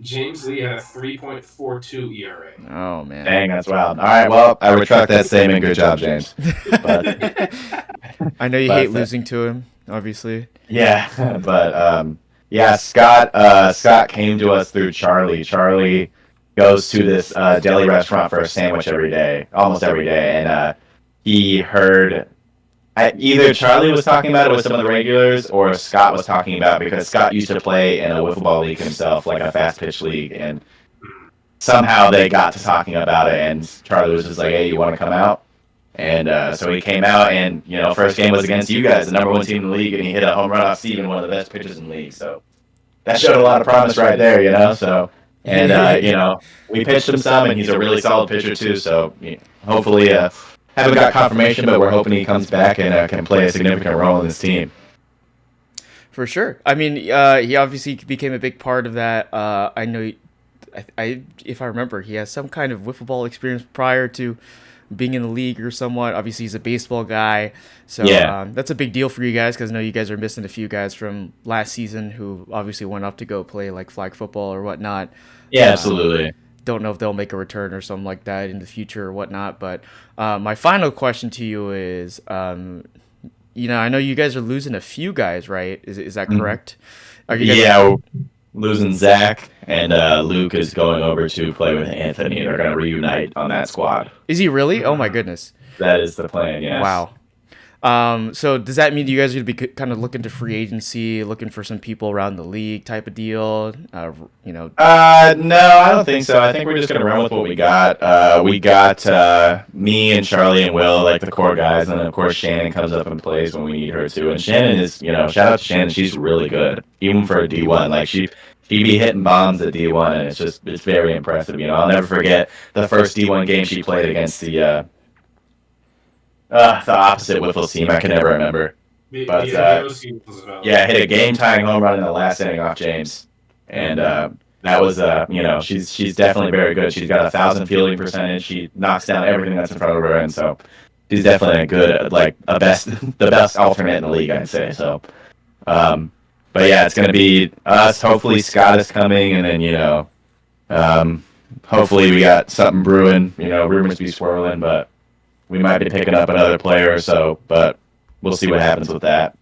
James Lee had a 3.42 ERA. Oh man. Dang, that's wild. All right, well, I retract that statement. Good job, James. But, I know you hate losing to him, obviously. Yeah, but yeah, Scott came to us through Charlie. Charlie goes to this deli restaurant for a sandwich almost every day, and he heard either Charlie was talking about it with some of the regulars, or Scott was talking about it because Scott used to play in a wiffle ball league himself, like a fast pitch league, and somehow they got to talking about it, and Charlie was just like, "Hey, you want to come out?" And so he came out, and first game was against you guys, the number one team in the league, and he hit a home run off Steven, one of the best pitchers in the league. So that showed a lot of promise right there, So, and we pitched him some, and he's a really solid pitcher too. So hopefully, haven't got confirmation, but we're hoping he comes back and can play a significant role in this team. For sure. I mean, he obviously became a big part of that. I know, if I remember, he has some kind of wiffle ball experience prior to being in the league or somewhat. Obviously, he's a baseball guy, so Yeah. that's a big deal for you guys because I know you guys are missing a few guys from last season who obviously went off to go play like flag football or whatnot. Yeah, absolutely. Don't know if they'll make a return or something like that in the future or whatnot. But my final question to you is, I know you guys are losing a few guys, right? Is that correct? Are you guys? Yeah, losing Zach and Luke is going over to play with Anthony. They're going to reunite on that squad. Is he really? Oh my goodness! That is the plan. Yes. Wow. So does that mean you guys are gonna be kind of looking to free agency, looking for some people around the league type of deal? No, I don't think so. I think we're just gonna run with what we got. We got me and Charlie and Will, like the core guys, and then of course Shannon comes up and plays when we need her to. And Shannon is, shout out to Shannon. She's really good, even for a D1. Like she be hitting bombs at D1, and it's very impressive. I'll never forget the first D1 game she played against the opposite Whiffles team. I can never remember. But yeah, hit a game-tying home run in the last inning off James, and that was she's definitely very good. She's got 1,000 fielding percentage. She knocks down everything that's in front of her, and so she's definitely a good the best alternate in the league, I'd say. So, but yeah, it's gonna be us. Hopefully, Scott is coming, and then hopefully we got something brewing. Rumors be swirling, but we might be picking up another player or so, but we'll see what happens with that.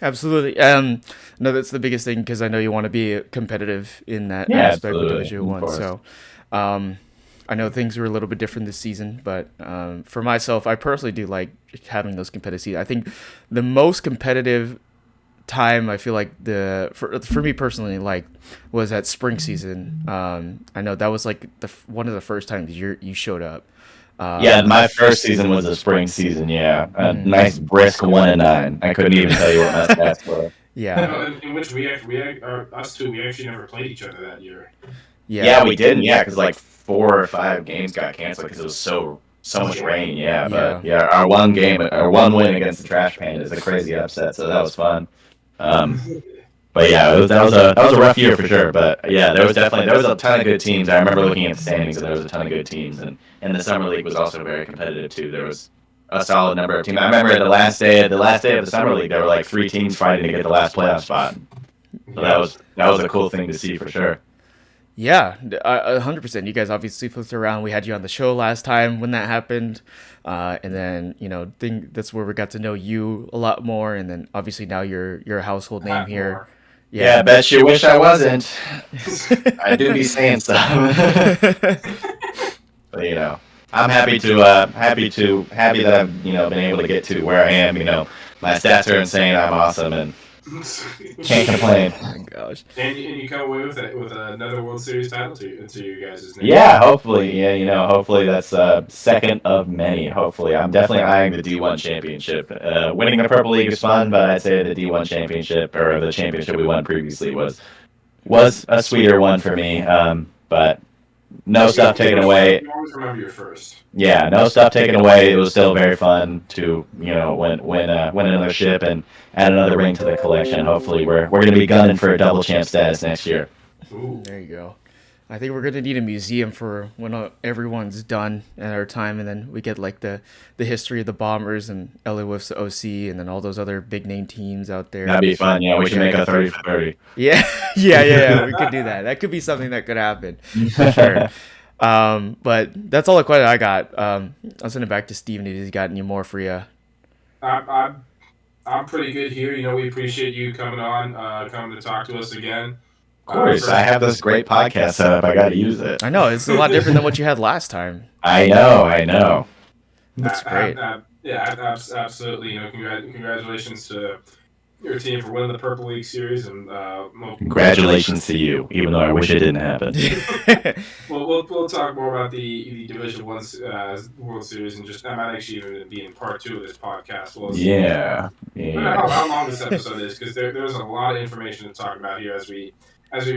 Absolutely. No, that's the biggest thing because I know you want to be competitive in that aspect of Division 1. So I know things were a little bit different this season, but for myself, I personally do like having those competitive seasons. I think the most competitive time I feel like for me personally was that spring season. I know that was like one of the first times you showed up. My first season was a spring season. Yeah, a nice brisk 1-9. I couldn't even tell you what my stats were. Yeah, in which we actually never played each other that year. Yeah, we didn't. Yeah, because like 4 or 5 games got canceled because it was so much rain. Yeah, but our one win against the Trash Panda is a crazy upset. So that was fun. But yeah, that was a rough year for sure. But yeah, there was a ton of good teams. I remember looking at the standings, and there was a ton of good teams, and the summer league was also very competitive too. There was a solid number of teams. I remember the last day of the summer league, there were like 3 teams fighting to get the last playoff spot. So that was a cool thing to see for sure. Yeah, 100%. You guys obviously flipped around. We had you on the show last time when that happened, and then that's where we got to know you a lot more. And then obviously now you're a household name here. Yeah, I bet you wish I wasn't. I do be saying stuff. But I'm happy that I've been able to get to where I am. My stats are insane. I'm awesome and can't complain. Oh my gosh. And you come away with another World Series title to you guys' name. Yeah, hopefully. Yeah, hopefully that's second of many. Hopefully, I'm definitely eyeing the D1 championship. Winning the Purple League is fun, but I'd say the D1 championship or the championship we won previously was a sweeter one for me. But no stuff taken away. You always remember your first. Yeah, no stuff taken away. It was still very fun to win another ship and add another ring to the collection. Hopefully, we're going to be gunning for a double champ status next year. Ooh. There you go. I think we're going to need a museum for when everyone's done at our time, and then we get like the history of the Bombers and LA Wolf's OC, and then all those other big name teams out there. That'd be fun. Yeah, we should make a 30 for 30. Yeah, we could do that. That could be something that could happen for sure. But that's all the question I got. I'll send it back to Steven if he's got any more for you. I'm pretty good here. We appreciate you coming to talk to us again. Of course, I have this great podcast set up. I got to use it. I know it's a lot different than what you had last time. I know. That's great. Absolutely. Congratulations to your team for winning the Purple League series, and congratulations to you. Even though I wish it didn't happen. We'll talk more about the Division 1 World Series, and that might actually even be in part 2 of this podcast. Yeah. How long this episode is, because there's a lot of information to talk about here, as we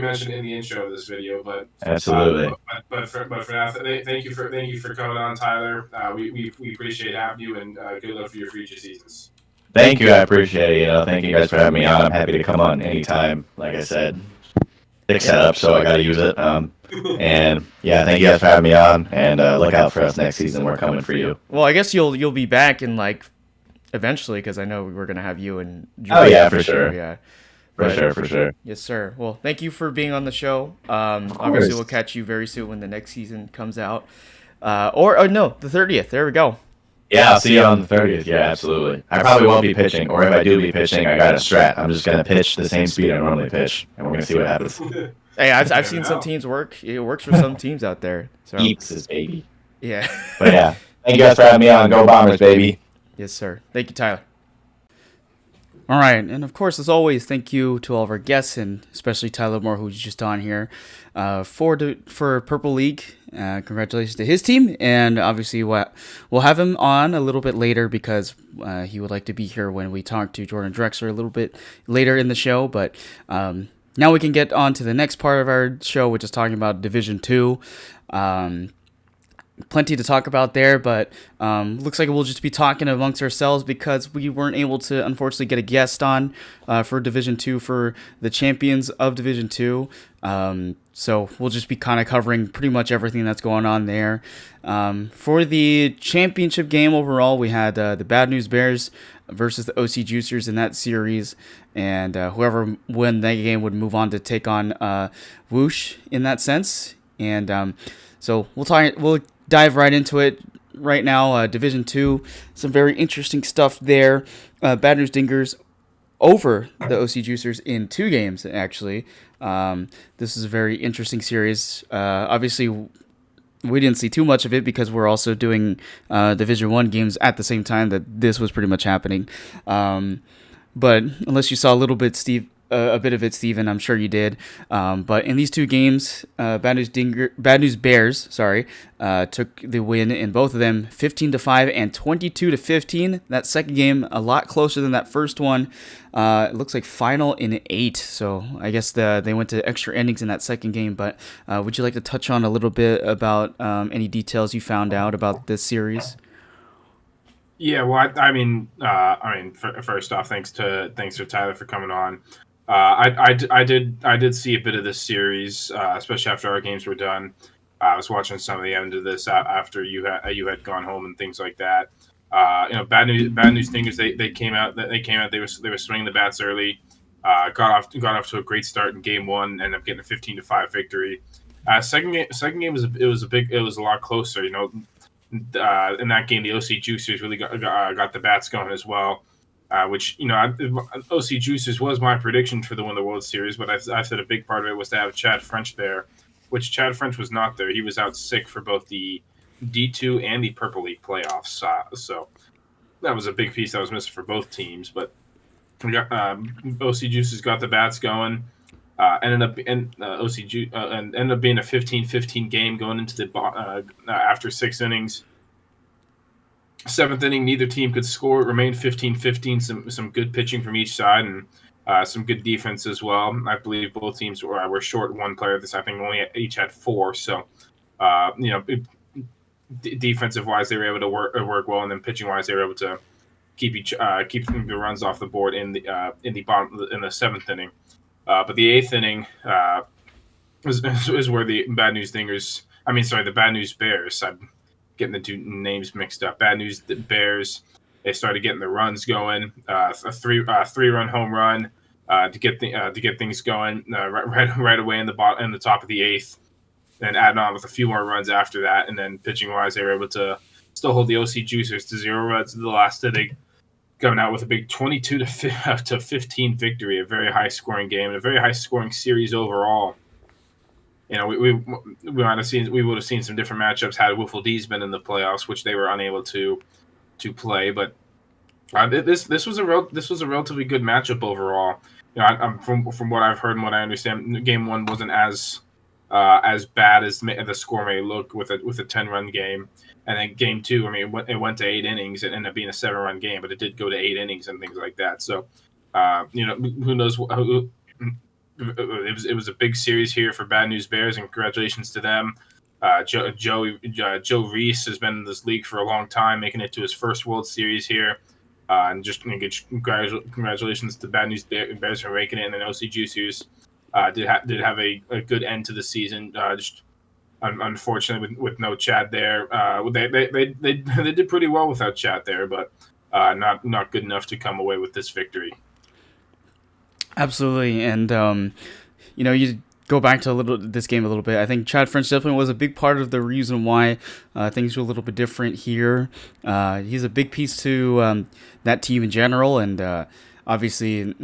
mentioned in the intro of this video. But absolutely. But for now, thank you for coming on, Tyler. We appreciate having you, and good luck for your future seasons. Thank you. I appreciate it. Thank you guys for having me on. I'm happy to come on anytime, like I said. sick setup, so I got to use it. And yeah, thank you guys for having me on, and look out for us next season. We're coming for you. Well, I guess you'll be back in like eventually, because I know we're gonna have you and Oh yeah, for sure. Yeah. For sure. Yes, sir. Well, thank you for being on the show. Obviously, course. we'll catch you very soon when the next season comes out. Or no, the 30th. There we go. Yeah, I'll see you on the 30th. Yeah, absolutely. I probably won't be pitching, or if I do be pitching, I got a strat. I'm just going to pitch the same speed I normally pitch, and we're going to see what happens. Hey, I've seen some teams work. It works for some teams out there. So Eats his baby. yeah. But yeah, thank you guys for having me on. Go Bombers, baby. Yes, sir. Thank you, Tyler. All right, and of course, as always, thank you to all of our guests, and especially Tyler Moore, who's just on here for Purple League. Congratulations to his team, and obviously we'll have him on a little bit later because he would like to be here when we talk to Jordan Drexler a little bit later in the show. But now we can get on to the next part of our show, which is talking about Division 2. Plenty to talk about there, but looks like we'll just be talking amongst ourselves because we weren't able to, unfortunately, get a guest on for Division 2 for the champions of Division 2. So we'll just be kind of covering pretty much everything that's going on there. For the championship game overall, we had the Bad News Bears versus the OC Juicers in that series, and whoever won that game would move on to take on Whoosh in that sense. And so we'll dive right into it right now. Division 2, some very interesting stuff there. Bad News Dingers over the OC Juicers in 2 games, actually. This is a very interesting series. Obviously, we didn't see too much of it because we're also doing Division 1 games at the same time that this was pretty much happening. But unless you saw a little bit, a bit of it, Steven, I'm sure you did. But in these 2 games, Bad News Bears, took the win in both of them, 15-5 and 22-15. That second game a lot closer than that first one. It looks like final in 8. So I guess they went to extra innings in that second game. But would you like to touch on a little bit about any details you found out about this series? Yeah, well, I mean, first off, thanks to Tyler for coming on. I did see a bit of this series, especially after our games were done. I was watching some of the end of this after you had gone home and things like that. Bad news Stingers. They came out. They were swinging the bats early. Got off to a great start in game 1. Ended up getting a 15-5 victory. Second game was a lot closer. In that game, the OC Juicers really got the bats going as well. Which, OC Juicers was my prediction for the win of the World Series, but I said a big part of it was to have Chad French there, which Chad French was not there. He was out sick for both the D2 and the Purple League playoffs. So that was a big piece that was missing for both teams. But we got OC Juicers got the bats going. Ended up being a 15-15 game going into the after 6 innings. 7th inning, neither team could score. It remained 15-15. Some good pitching from each side and some good defense as well. I believe both teams were short one player. I think each had 4. So, defensive wise, they were able to work well, and then pitching wise, they were able to keep the runs off the board in the 7th inning. But the 8th inning is where the Bad News the Bad News Bears. I'm getting the 2 names mixed up. Bad News Bears. They started getting the runs going. A 3-run home run to get things going right away in the top of the 8th, and adding on with a few more runs after that. And then pitching wise, they were able to still hold the OC Juicers to 0 runs in the last inning, coming out with a big 22-15 victory. A very high scoring game and a very high scoring series overall. We would have seen some different matchups had Wiffle D's been in the playoffs, which they were unable to play. But this was a relatively good matchup overall. I'm from what I've heard and what I understand, game 1 wasn't as bad as the score may look with a 10-run game, and then game 2, it went to 8 innings. It ended up being a 7-run game, but it did go to 8 innings and things like that. So, who knows who. It was a big series here for Bad News Bears, and congratulations to them. Joe Reese has been in this league for a long time, making it to his first World Series here. And just congratulations to Bad News Bears for making it, and then OC Juicers did have a good end to the season. Just unfortunately with no Chad there. They did pretty well without Chad there, but not good enough to come away with this victory. Absolutely, and you go back to this game a little bit. I think Chad French definitely was a big part of the reason why things were a little bit different here. He's a big piece to that team in general, and obviously,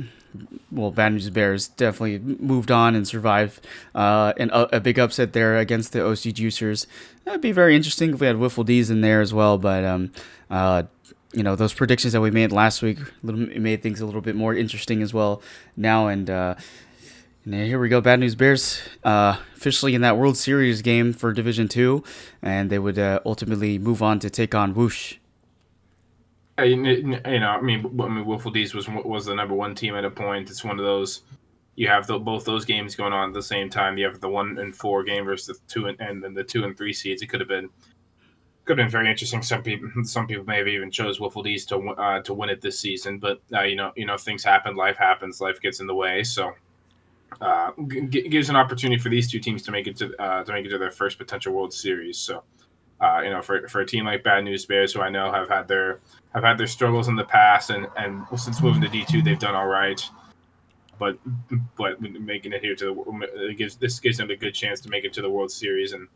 well, Bad News Bears definitely moved on and survived a big upset there against the OC Juicers. That'd be very interesting if we had Wiffle D's in there as well, but those predictions that we made last week made things a little bit more interesting as well now. And here we go, Bad News Bears officially in that World Series game for Division 2, and they would ultimately move on to take on Whoosh. Wiffle D's was the number one team at a point. It's one of those, you have both those games going on at the same time. You have the 1-4 game versus the 2 and then the 2 and 3 seeds. It could have been very interesting. Some people may have even chose Wiffle D's to win it this season, but things happen, life happens, life gets in the way. So gives an opportunity for these two teams to make it to their first potential World Series. So for a team like Bad News Bears, who I know have had their struggles in the past, and since moving to D2, they've done all right. But making it here this gives them a good chance to make it to the World Series and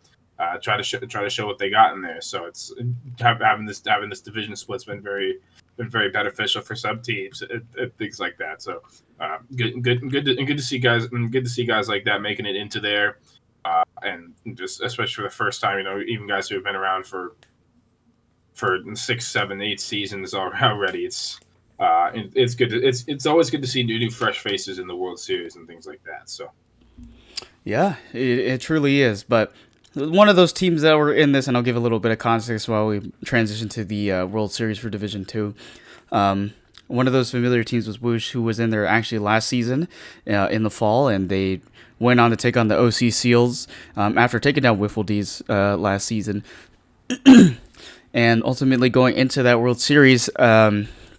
try to show what they got in there. So it's having this division split's been very beneficial for sub teams and things like that. So good to see guys like that making it into there, and just especially for the first time. Even guys who have been around for 6, 7, 8 seasons already. It's good. It's always good to see new fresh faces in the World Series and things like that. So yeah, it truly is. But one of those teams that were in this, and I'll give a little bit of context while we transition to the World Series for Division 2. One of those familiar teams was Whoosh, who was in there actually last season in the fall, and they went on to take on the OC Seals after taking down Wiffle D's last season. And ultimately going into that World Series,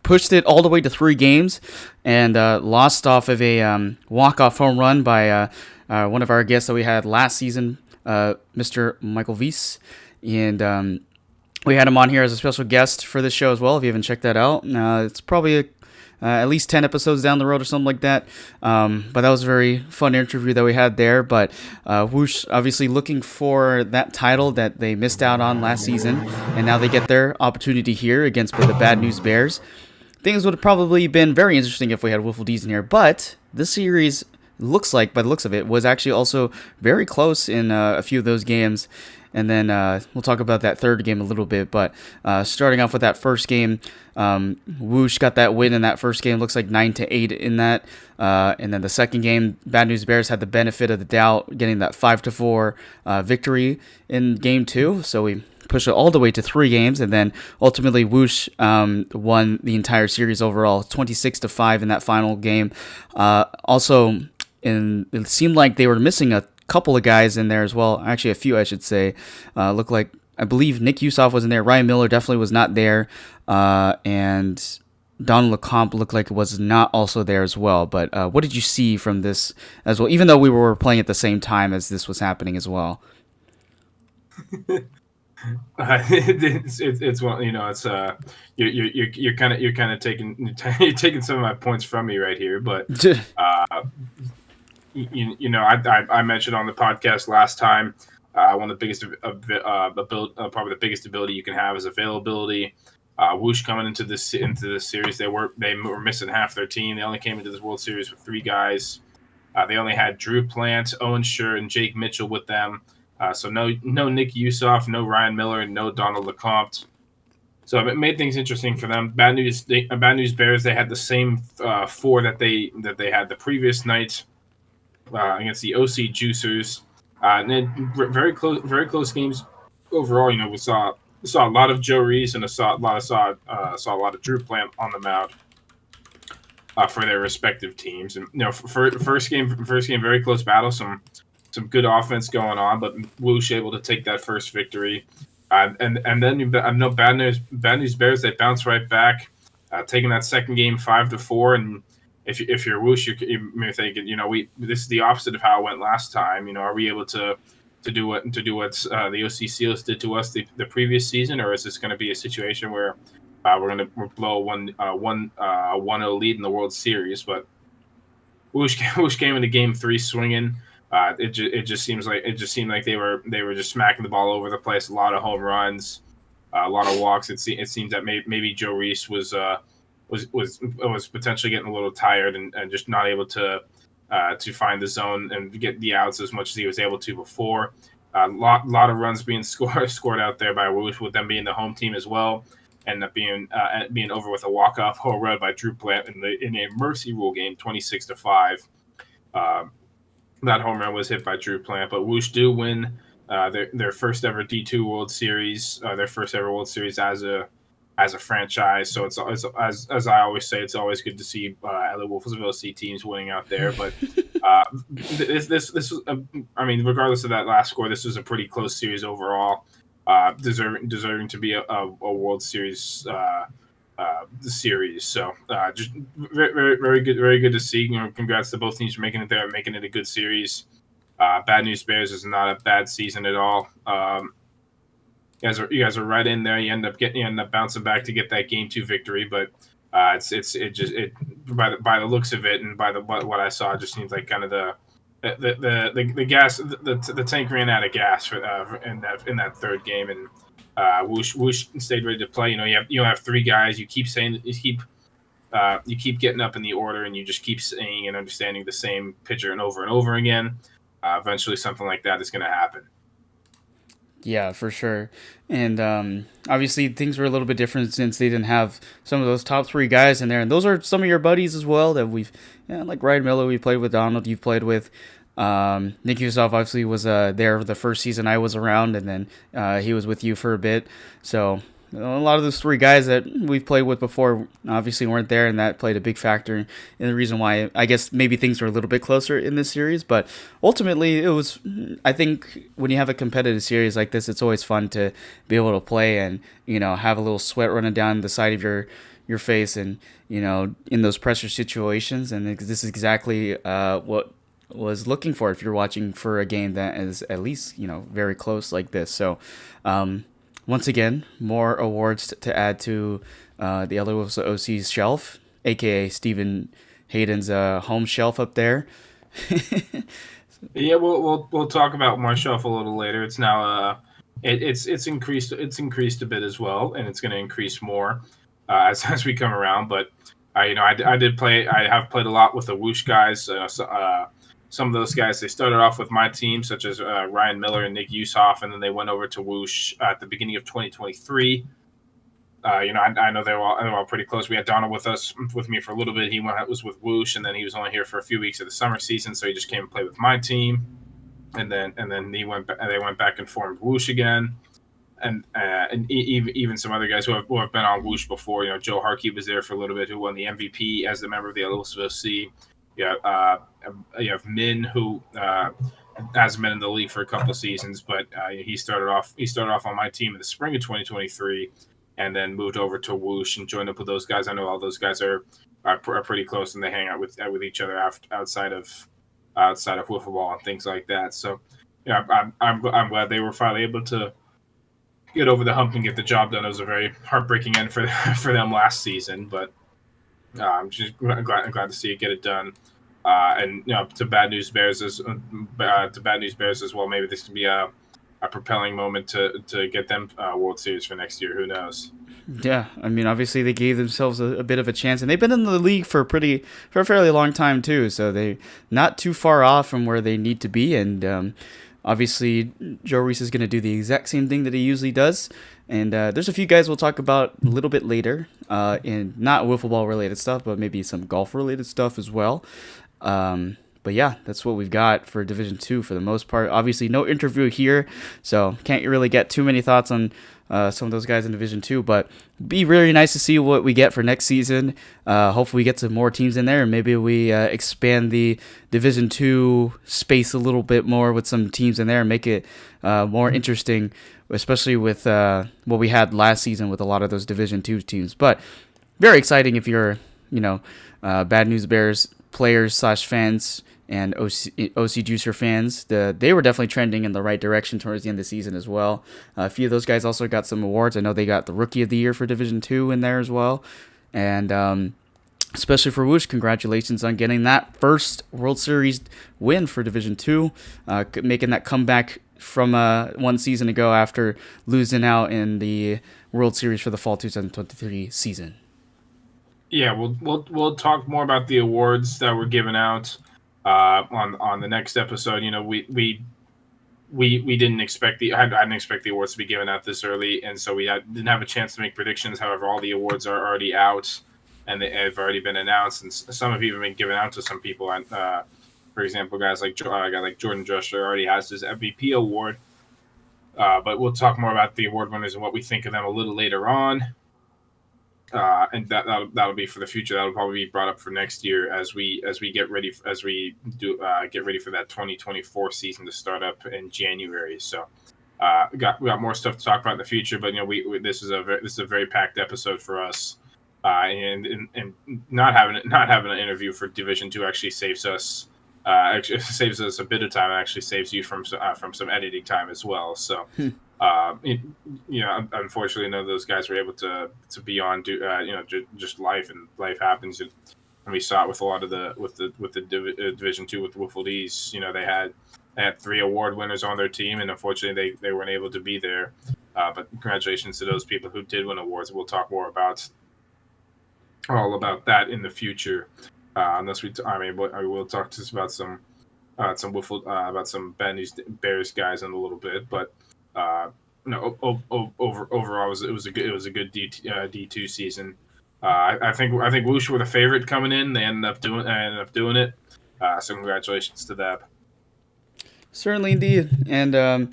pushed it all the way to 3 games and lost off of a walk-off home run by one of our guests that we had last season, Mr. Michael Weiss. And we had him on here as a special guest for this show as well. If you haven't checked that out, it's probably at least 10 episodes down the road or something like that. But that was a very fun interview that we had there. But Whoosh obviously looking for that title that they missed out on last season, and now they get their opportunity here against the Bad News Bears. Things would have probably been very interesting if we had Wiffle D's in here, but this series looks like, by the looks of it, was actually also very close in a few of those games. And then we'll talk about that third game a little bit. But starting off with that first game, Whoosh got that win in that first game. Looks like 9-8 in that. And then the second game, Bad News Bears had the benefit of the doubt, getting that 5-4 victory in game 2. So we pushed it all the way to 3 games, and then ultimately Whoosh won the entire series overall, 26-5 in that final game. Also, it seemed like they were missing a couple of guys in there as well. Actually, a few, I should say. Looked like, I believe Nick Yusoff was in there. Ryan Miller definitely was not there. And Donald Lecomte looked like it was not also there as well. But what did you see from this as well, even though we were playing at the same time as this was happening as well? It's one, it's you're kind of taking some of my points from me right here, but I mentioned on the podcast last time, one of the biggest probably the biggest ability you can have is availability. Whoosh coming into this series, they were missing half their team. They only came into this World Series with 3 guys. They only had Drew Plant, Owen Schur, and Jake Mitchell with them. So no Nick Yusoff, no Ryan Miller, and no Donald Lecomte. So it made things interesting for them. Bad News Bears, they had the same 4 that they had the previous night against the OC Juicers. And then very close games overall. We saw a lot of Joe Reese and saw a lot of Drew Plant on the mound for their respective teams. And for first game, very close battle. Some good offense going on, but Whoosh able to take that first victory. And then Bad News Bears, they bounce right back, taking that second game 5-4, if you're Whoosh, you're thinking, this is the opposite of how it went last time. Are we able to do what the OC Seals did to us the previous season, or is this going to be a situation where we're going to blow one 1-0 lead in the World Series? But Whoosh came into Game 3 swinging. It just seemed like they were just smacking the ball over the place. A lot of home runs, a lot of walks. It seems that maybe Joe Reese was potentially getting a little tired and just not able to find the zone and get the outs as much as he was able to before. A lot of runs being scored out there by Whoosh, with them being the home team as well, and that being over with a walk-off home run by Drew Plant in a mercy rule game, 26-5. That home run was hit by Drew Plant, but Whoosh do win their first ever D2 World Series, their first ever World Series as a franchise. So it's as I always say, it's always good to see LA Wolfsville C teams winning out there. But this was, regardless of that last score, this was a pretty close series overall. Deserving to be a World Series series. So just very good to see. Congrats to both teams for making it there, making it a good series. Bad News Bears is not a bad season at all. You guys are right in there. You end up bouncing back to get that Game 2 victory, but by the looks of it and by what I saw, it just seems like kind of the gas, the tank ran out of gas in that third game, and Whoosh stayed ready to play. You have three guys. You keep saying you keep getting up in the order, and you just keep saying and understanding the same pitcher and over again. Eventually, something like that is going to happen. Yeah, for sure. And obviously things were a little bit different since they didn't have some of those top three guys in there. And those are some of your buddies as well that like Ryan Miller, we played with. Donald, you've played with. Nick Yusoff obviously was there the first season I was around, and then he was with you for a bit. So a lot of those three guys that we've played with before obviously weren't there, and that played a big factor in the reason why I guess maybe things were a little bit closer in this series. But ultimately, it was, I think, when you have a competitive series like this, it's always fun to be able to play and have a little sweat running down the side of your face, and in those pressure situations. And this is exactly what was looking for if you're watching for a game that is at least very close like this. So once again, more awards to add to the LA Wolves OC's shelf, aka Stephen Hayden's home shelf up there. Yeah, we'll talk about my shelf a little later. It's now it's increased a bit as well, and it's going to increase more as we come around. But I have played a lot with the Whoosh guys. Some of those guys, they started off with my team, such as Ryan Miller and Nick Yusoff, and then they went over to Whoosh at the beginning of 2023. I know they were all pretty close. We had Donald with me for a little bit. He was with Whoosh, and then he was only here for a few weeks of the summer season, so he just came and played with my team. And then they went back and formed Whoosh again, and even some other guys who have been on Whoosh before. Joe Harkey was there for a little bit, who won the MVP as a member of the LSVC. Yeah, you have Min, who hasn't been in the league for a couple of seasons, but he started off on my team in the spring of 2023, and then moved over to Whoosh and joined up with those guys. I know all those guys are pretty close, and they hang out with each other outside of wiffle ball and things like that. So, I'm glad they were finally able to get over the hump and get the job done. It was a very heartbreaking end for them last season, but I'm just glad to see it get it done. And to Bad News Bears as well. Maybe this can be a propelling moment to get them World Series for next year. Who knows? Yeah, obviously they gave themselves a bit of a chance, and they've been in the league for a fairly long time too. So they're not too far off from where they need to be. And obviously Joe Reese is going to do the exact same thing that he usually does. And there's a few guys we'll talk about a little bit later in not wiffle ball related stuff, but maybe some golf related stuff as well. But yeah, that's what we've got for Division 2 for the most part. Obviously, no interview here, so can't really get too many thoughts on some of those guys in Division 2, but be really nice to see what we get for next season. Hopefully we get some more teams in there, and maybe we expand the Division 2 space a little bit more with some teams in there and make it more interesting, especially with what we had last season with a lot of those Division 2 teams. But very exciting if you're Bad News Bears players / fans and OC Juicer fans. They were definitely trending in the right direction towards the end of the season as well. A few of those guys also got some awards. I know they got the Rookie of the Year for Division 2 in there as well. And especially for Whoosh, congratulations on getting that first World Series win for Division 2, making that comeback from 1 season ago after losing out in the World Series for the fall 2023 season. Yeah, we'll talk more about the awards that were given out on the next episode. We didn't expect I didn't expect the awards to be given out this early, and so we didn't have a chance to make predictions. However, all the awards are already out, and they have already been announced, and some have even been given out to some people. And for example, guys like a guy like Jordan Drescher already has his MVP award. But we'll talk more about the award winners and what we think of them a little later on. And that'll be for the future. That'll probably be brought up for next year as we get ready for that 2024 season to start up in January. So we got more stuff to talk about in the future. But this is a very packed episode for us. And not having an interview for Division 2 actually saves us a bit of time. It actually saves you from some editing time as well. So. Unfortunately, none of those guys were able to be on. Just life happens, and we saw it with a lot of the Division 2 with Wiffle D's. They had 3 award winners on their team, and unfortunately, they weren't able to be there. But congratulations to those people who did win awards. We'll talk more about that in the future. Unless we will talk to us about some Wiffle about some Bad News Bears guys in a little bit, but. Overall, it was a good D2 season. I think Whoosh were the favorite coming in. They ended up doing it. So congratulations to them. Certainly, indeed. And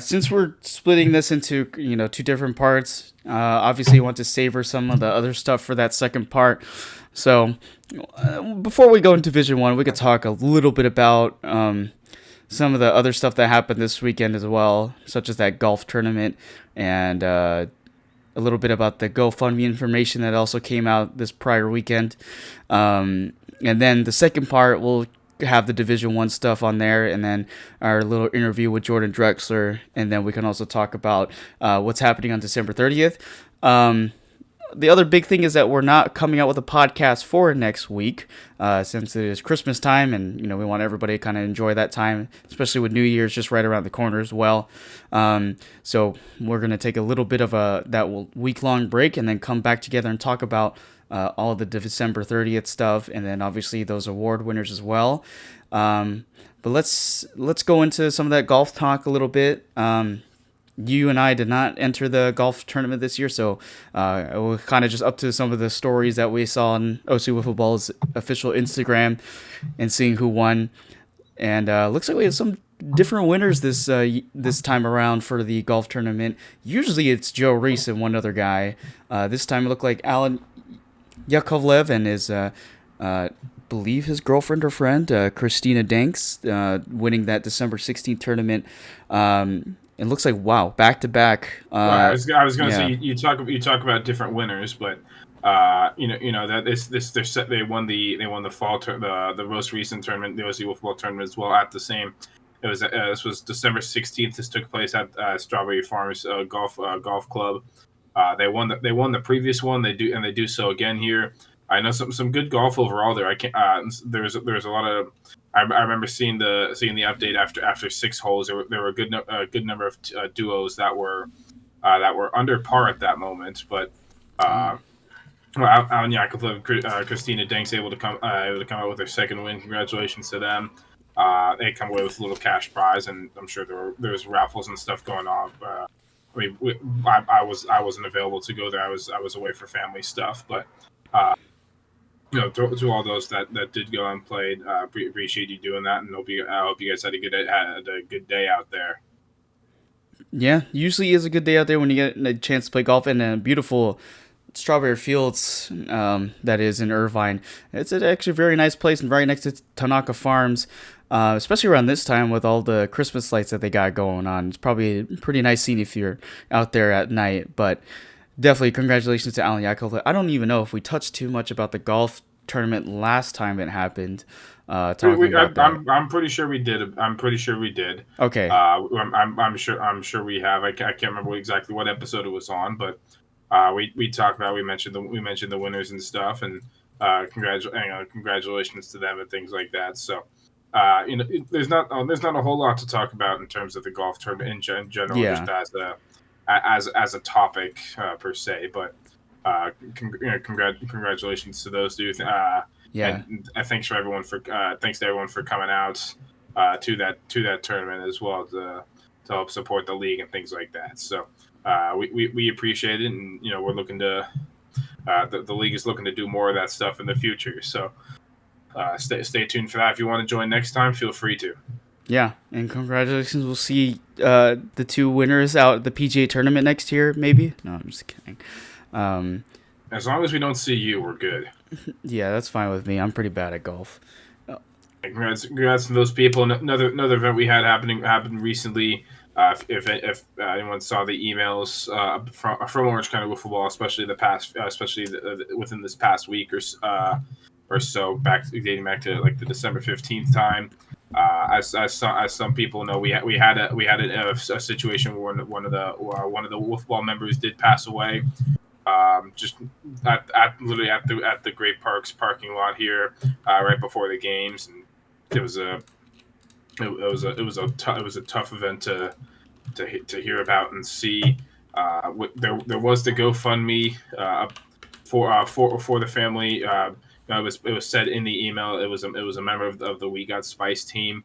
since we're splitting this into 2 different parts, obviously you want to savor some of the other stuff for that second part. So before we go into Division 1, we could talk a little bit about some of the other stuff that happened this weekend as well, such as that golf tournament, and a little bit about the GoFundMe information that also came out this prior weekend. And then the second part, we'll have the Division 1 stuff on there, and then our little interview with Jordan Drexler, and then we can also talk about what's happening on December 30th. The other big thing is that we're not coming out with a podcast for next week since it is Christmas time, and we want everybody to kind of enjoy that time, especially with New Year's just right around the corner as well. So we're going to take a little bit of that week-long break and then come back together and talk about all of the December 30th stuff, and then obviously those award winners as well. But let's go into some of that golf talk a little bit. You and I did not enter the golf tournament this year, so we're kind of just up to some of the stories that we saw on OC Wiffle Ball's official Instagram and seeing who won. And looks like we have some different winners this time around for the golf tournament. Usually it's Joe Reese and one other guy. This time it looked like Alan Yakovlev and his believe his girlfriend or friend Christina Danks winning that December 16th tournament. It looks like back to back. I was going to say you talk about different winners, but that they won the fall the most recent tournament, the OC Wiffle Ball tournament as well at the same. It was this was December 16th. This took place at Strawberry Farms Golf Club. They won the previous one. They do so again here. I know some good golf overall there. I can't. There's a lot of. I remember seeing the update after 6 holes. There were a good number of duos that were under par at that moment. But Alan Yakovlev, Christina Danks able to come out with their second win. Congratulations to them. They come away with a little cash prize, and I'm sure there was raffles and stuff going on. I wasn't available to go there. I was away for family stuff, but. To all those that did go and played, appreciate you doing that, and I hope you guys had a good day out there. Yeah, usually is a good day out there when you get a chance to play golf in a beautiful Strawberry Fields that is in Irvine. It's actually a very nice place and right next to Tanaka Farms, especially around this time with all the Christmas lights that they got going on. It's probably a pretty nice scene if you're out there at night, but definitely congratulations to Alan Yakult. I don't even know if we touched too much about the golf tournament last time it happened. Talking about that. I'm pretty sure we did. I'm pretty sure we did. Okay. I'm sure we have. I can't remember exactly what episode it was on, but we talked about we mentioned the winners and stuff, and congratulations to them and things like that. So there's not a whole lot to talk about in terms of the golf tournament in general, Yeah. just as a topic per se, but congratulations to those dudes. Yeah. And thanks to everyone for coming out to that tournament as well to help support the league and things like that. So we appreciate it, and we're looking to the league is looking to do more of that stuff in the future. So stay tuned for that. If you want to join next time, feel free to. Yeah, and congratulations. We'll see the two winners out at the PGA tournament next year, maybe. No, I'm just kidding. As long as we don't see you, we're good. Yeah, that's fine with me. I'm pretty bad at golf. Congrats to those people. Another event we had happened recently. If anyone saw the emails from Orange County Wiffle Ball, especially within this past week or so, dating back to like the December 15th time. As some people know, we had a situation where one of the Wiffle Ball members did pass away. Just literally at the Great Parks parking lot here, right before the games, and it was a tough event to hear about and see. There was the GoFundMe for the family. It was said in the email. It was a member of the We Got Spice team.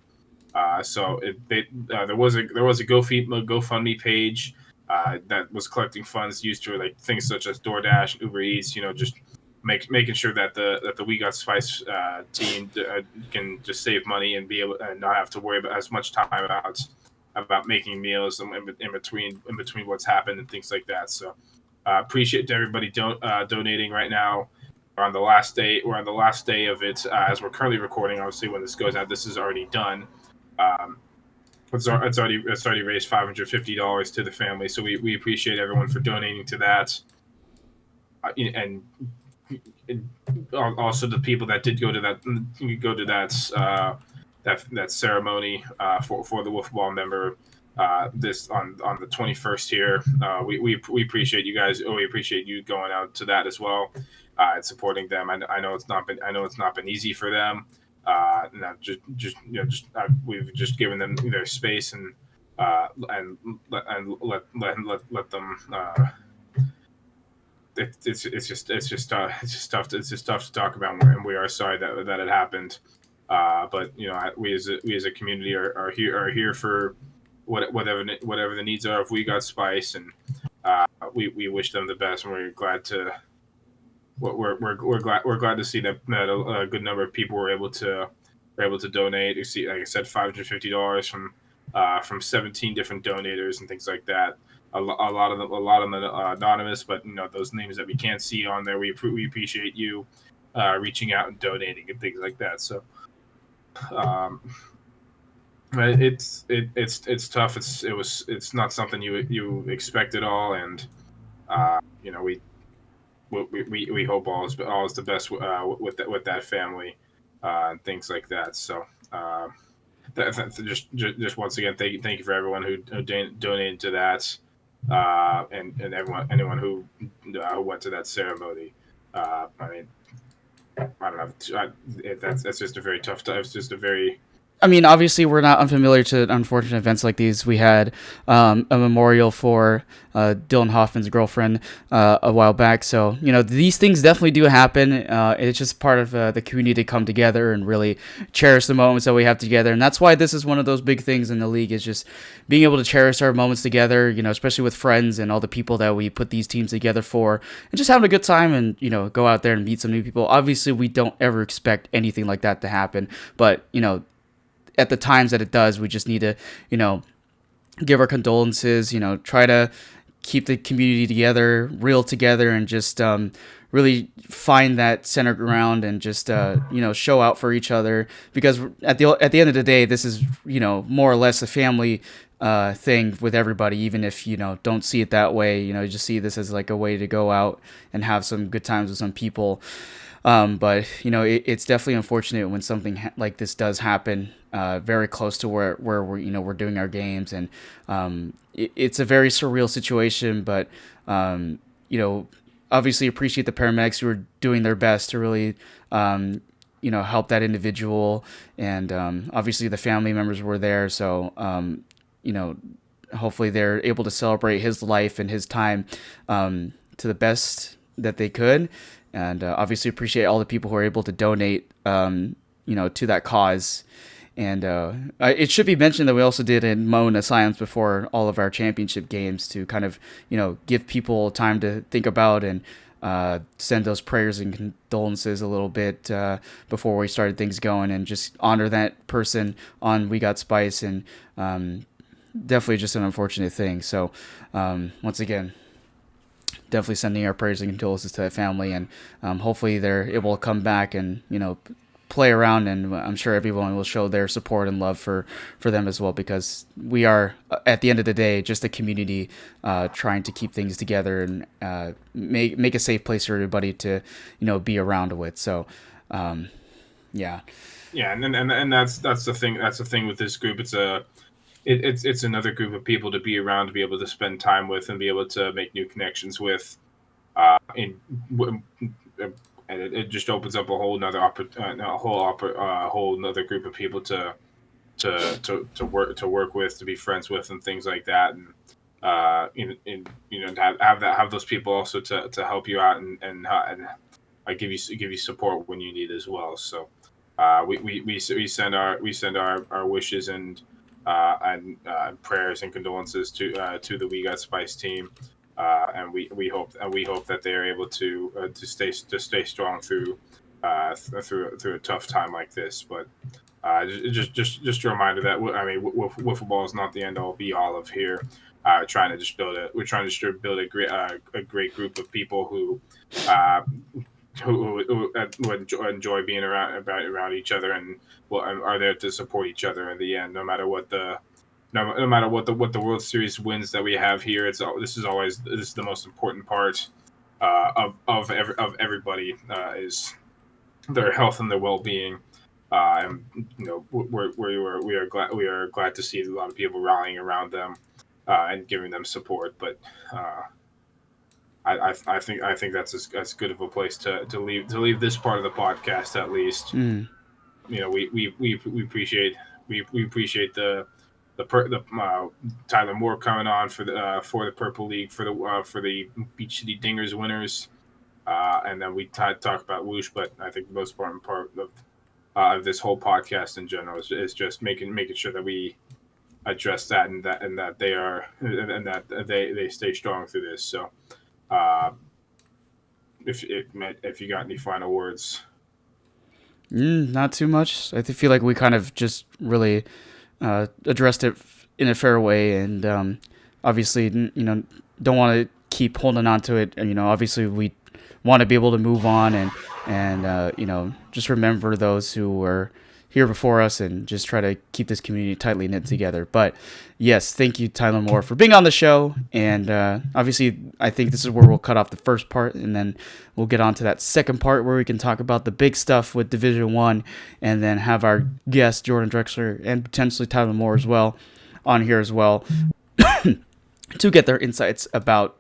So there was a GoFundMe page that was collecting funds used for like things such as DoorDash, Uber Eats. Just making sure that the We Got Spice team can just save money and be able and not have to worry about as much time about making meals in between what's happened and things like that. So appreciate everybody donating right now. We're on the last day of it as we're currently recording. Obviously, when this goes out, this is already done. It's already raised $550 to the family, so we appreciate everyone for donating to that, and also the people that did go to that ceremony for the Wiffle Ball member this on the 21st here. We appreciate you guys. We appreciate you going out to that as well and supporting them. I know it's not been easy for them. We've just given them their space and let them. It's just tough to talk about, and we are sorry that it happened. But we as a community are here for whatever the needs are of We Got Spice, and we wish them the best, and we're glad to. We're glad to see that a good number of people were able to donate. You see, like I said, $550 from 17 different donators and things like that. A lot of them anonymous, but those names that we can't see on there. We appreciate you reaching out and donating and things like that. So it's tough. It's not something you expect at all, and we hope all is the best with that family and things like that. So just once again, thank you for everyone who donated to that, and anyone who went to that ceremony. I don't know. That's just a very tough time. It's just a very. I mean, obviously, we're not unfamiliar to unfortunate events like these. We had a memorial for Dylan Hoffman's girlfriend a while back. So, these things definitely do happen. It's just part of the community to come together and really cherish the moments that we have together. And that's why this is one of those big things in the league, is just being able to cherish our moments together, especially with friends and all the people that we put these teams together for, and just having a good time and, go out there and meet some new people. Obviously, we don't ever expect anything like that to happen, but, at the times that it does, we just need to, give our condolences, try to keep the community together, real together, and just really find that center ground and just show out for each other, because at the end of the day, this is more or less a family thing with everybody, even if don't see it that way. You just see this as like a way to go out and have some good times with some people. But it's definitely unfortunate when something like this does happen very close to where we're doing our games, and it's a very surreal situation. But obviously appreciate the paramedics who are doing their best to really help that individual, and obviously the family members were there, so hopefully they're able to celebrate his life and his time to the best that they could. And obviously appreciate all the people who are able to donate, to that cause. And it should be mentioned that we also did a Moan of Silence before all of our championship games to kind of, give people time to think about and send those prayers and condolences a little bit before we started things going, and just honor that person on We Got Spice. And definitely just an unfortunate thing. So once again, definitely sending our prayers and condolences to that family, and hopefully they're able to come back and play around, and I'm sure everyone will show their support and love for them as well, because we are, at the end of the day, just a community trying to keep things together and make a safe place for everybody to be around with. So yeah, and that's the thing with this group. It's another group of people to be around, to be able to spend time with, and be able to make new connections with. And it just opens up a whole nother whole nother group of people to work with, to be friends with, and things like that. And to have those people also to help you out and give you support when you need as well. So we send our wishes and prayers and condolences to the We Got Spice team, and we hope that they are able to stay strong through a tough time like this. But just a reminder that wiffle ball is not the end all be all of here. We're trying to just build a great group of people who enjoy being around each other, and are there to support each other in the end, no matter what the World Series wins that we have here. This is the most important part of everybody, is their health and their well-being. And we are glad to see a lot of people rallying around them and giving them support. But I think that's as good of a place to leave this part of the podcast, at least. Mm. We appreciate the Tyler Moore coming on for the Purple League for the Beach City Dingers winners, and then we talk about Whoosh. But I think the most important part of this whole podcast in general is just making sure that we address that, and that they stay strong through this. So, if you got any final words. Not too much. I feel like we kind of just really addressed it in a fair way, and obviously, don't want to keep holding on to it. And obviously, we want to be able to move on and just remember those who were here before us, and just try to keep this community tightly knit together. But yes, thank you, Tyler Moore, for being on the show. And obviously, I think this is where we'll cut off the first part, and then we'll get on to that second part where we can talk about the big stuff with Division 1, and then have our guest, Jordan Drexler, and potentially Tyler Moore as well, on here as well, to get their insights about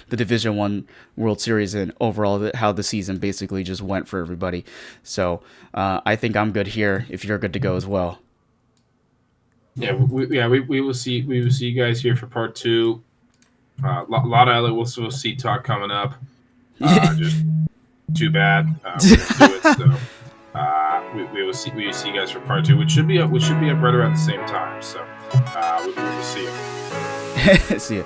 the Division 1 World Series and overall how the season basically just went for everybody. So I think I'm good here if you're good to go as well. Yeah, we will see you guys here for part 2. Lot of other we'll see talk coming up. Just too bad. We'll do it, so we will see you guys for part 2, which should be up right around the same time. So we will see you. See you.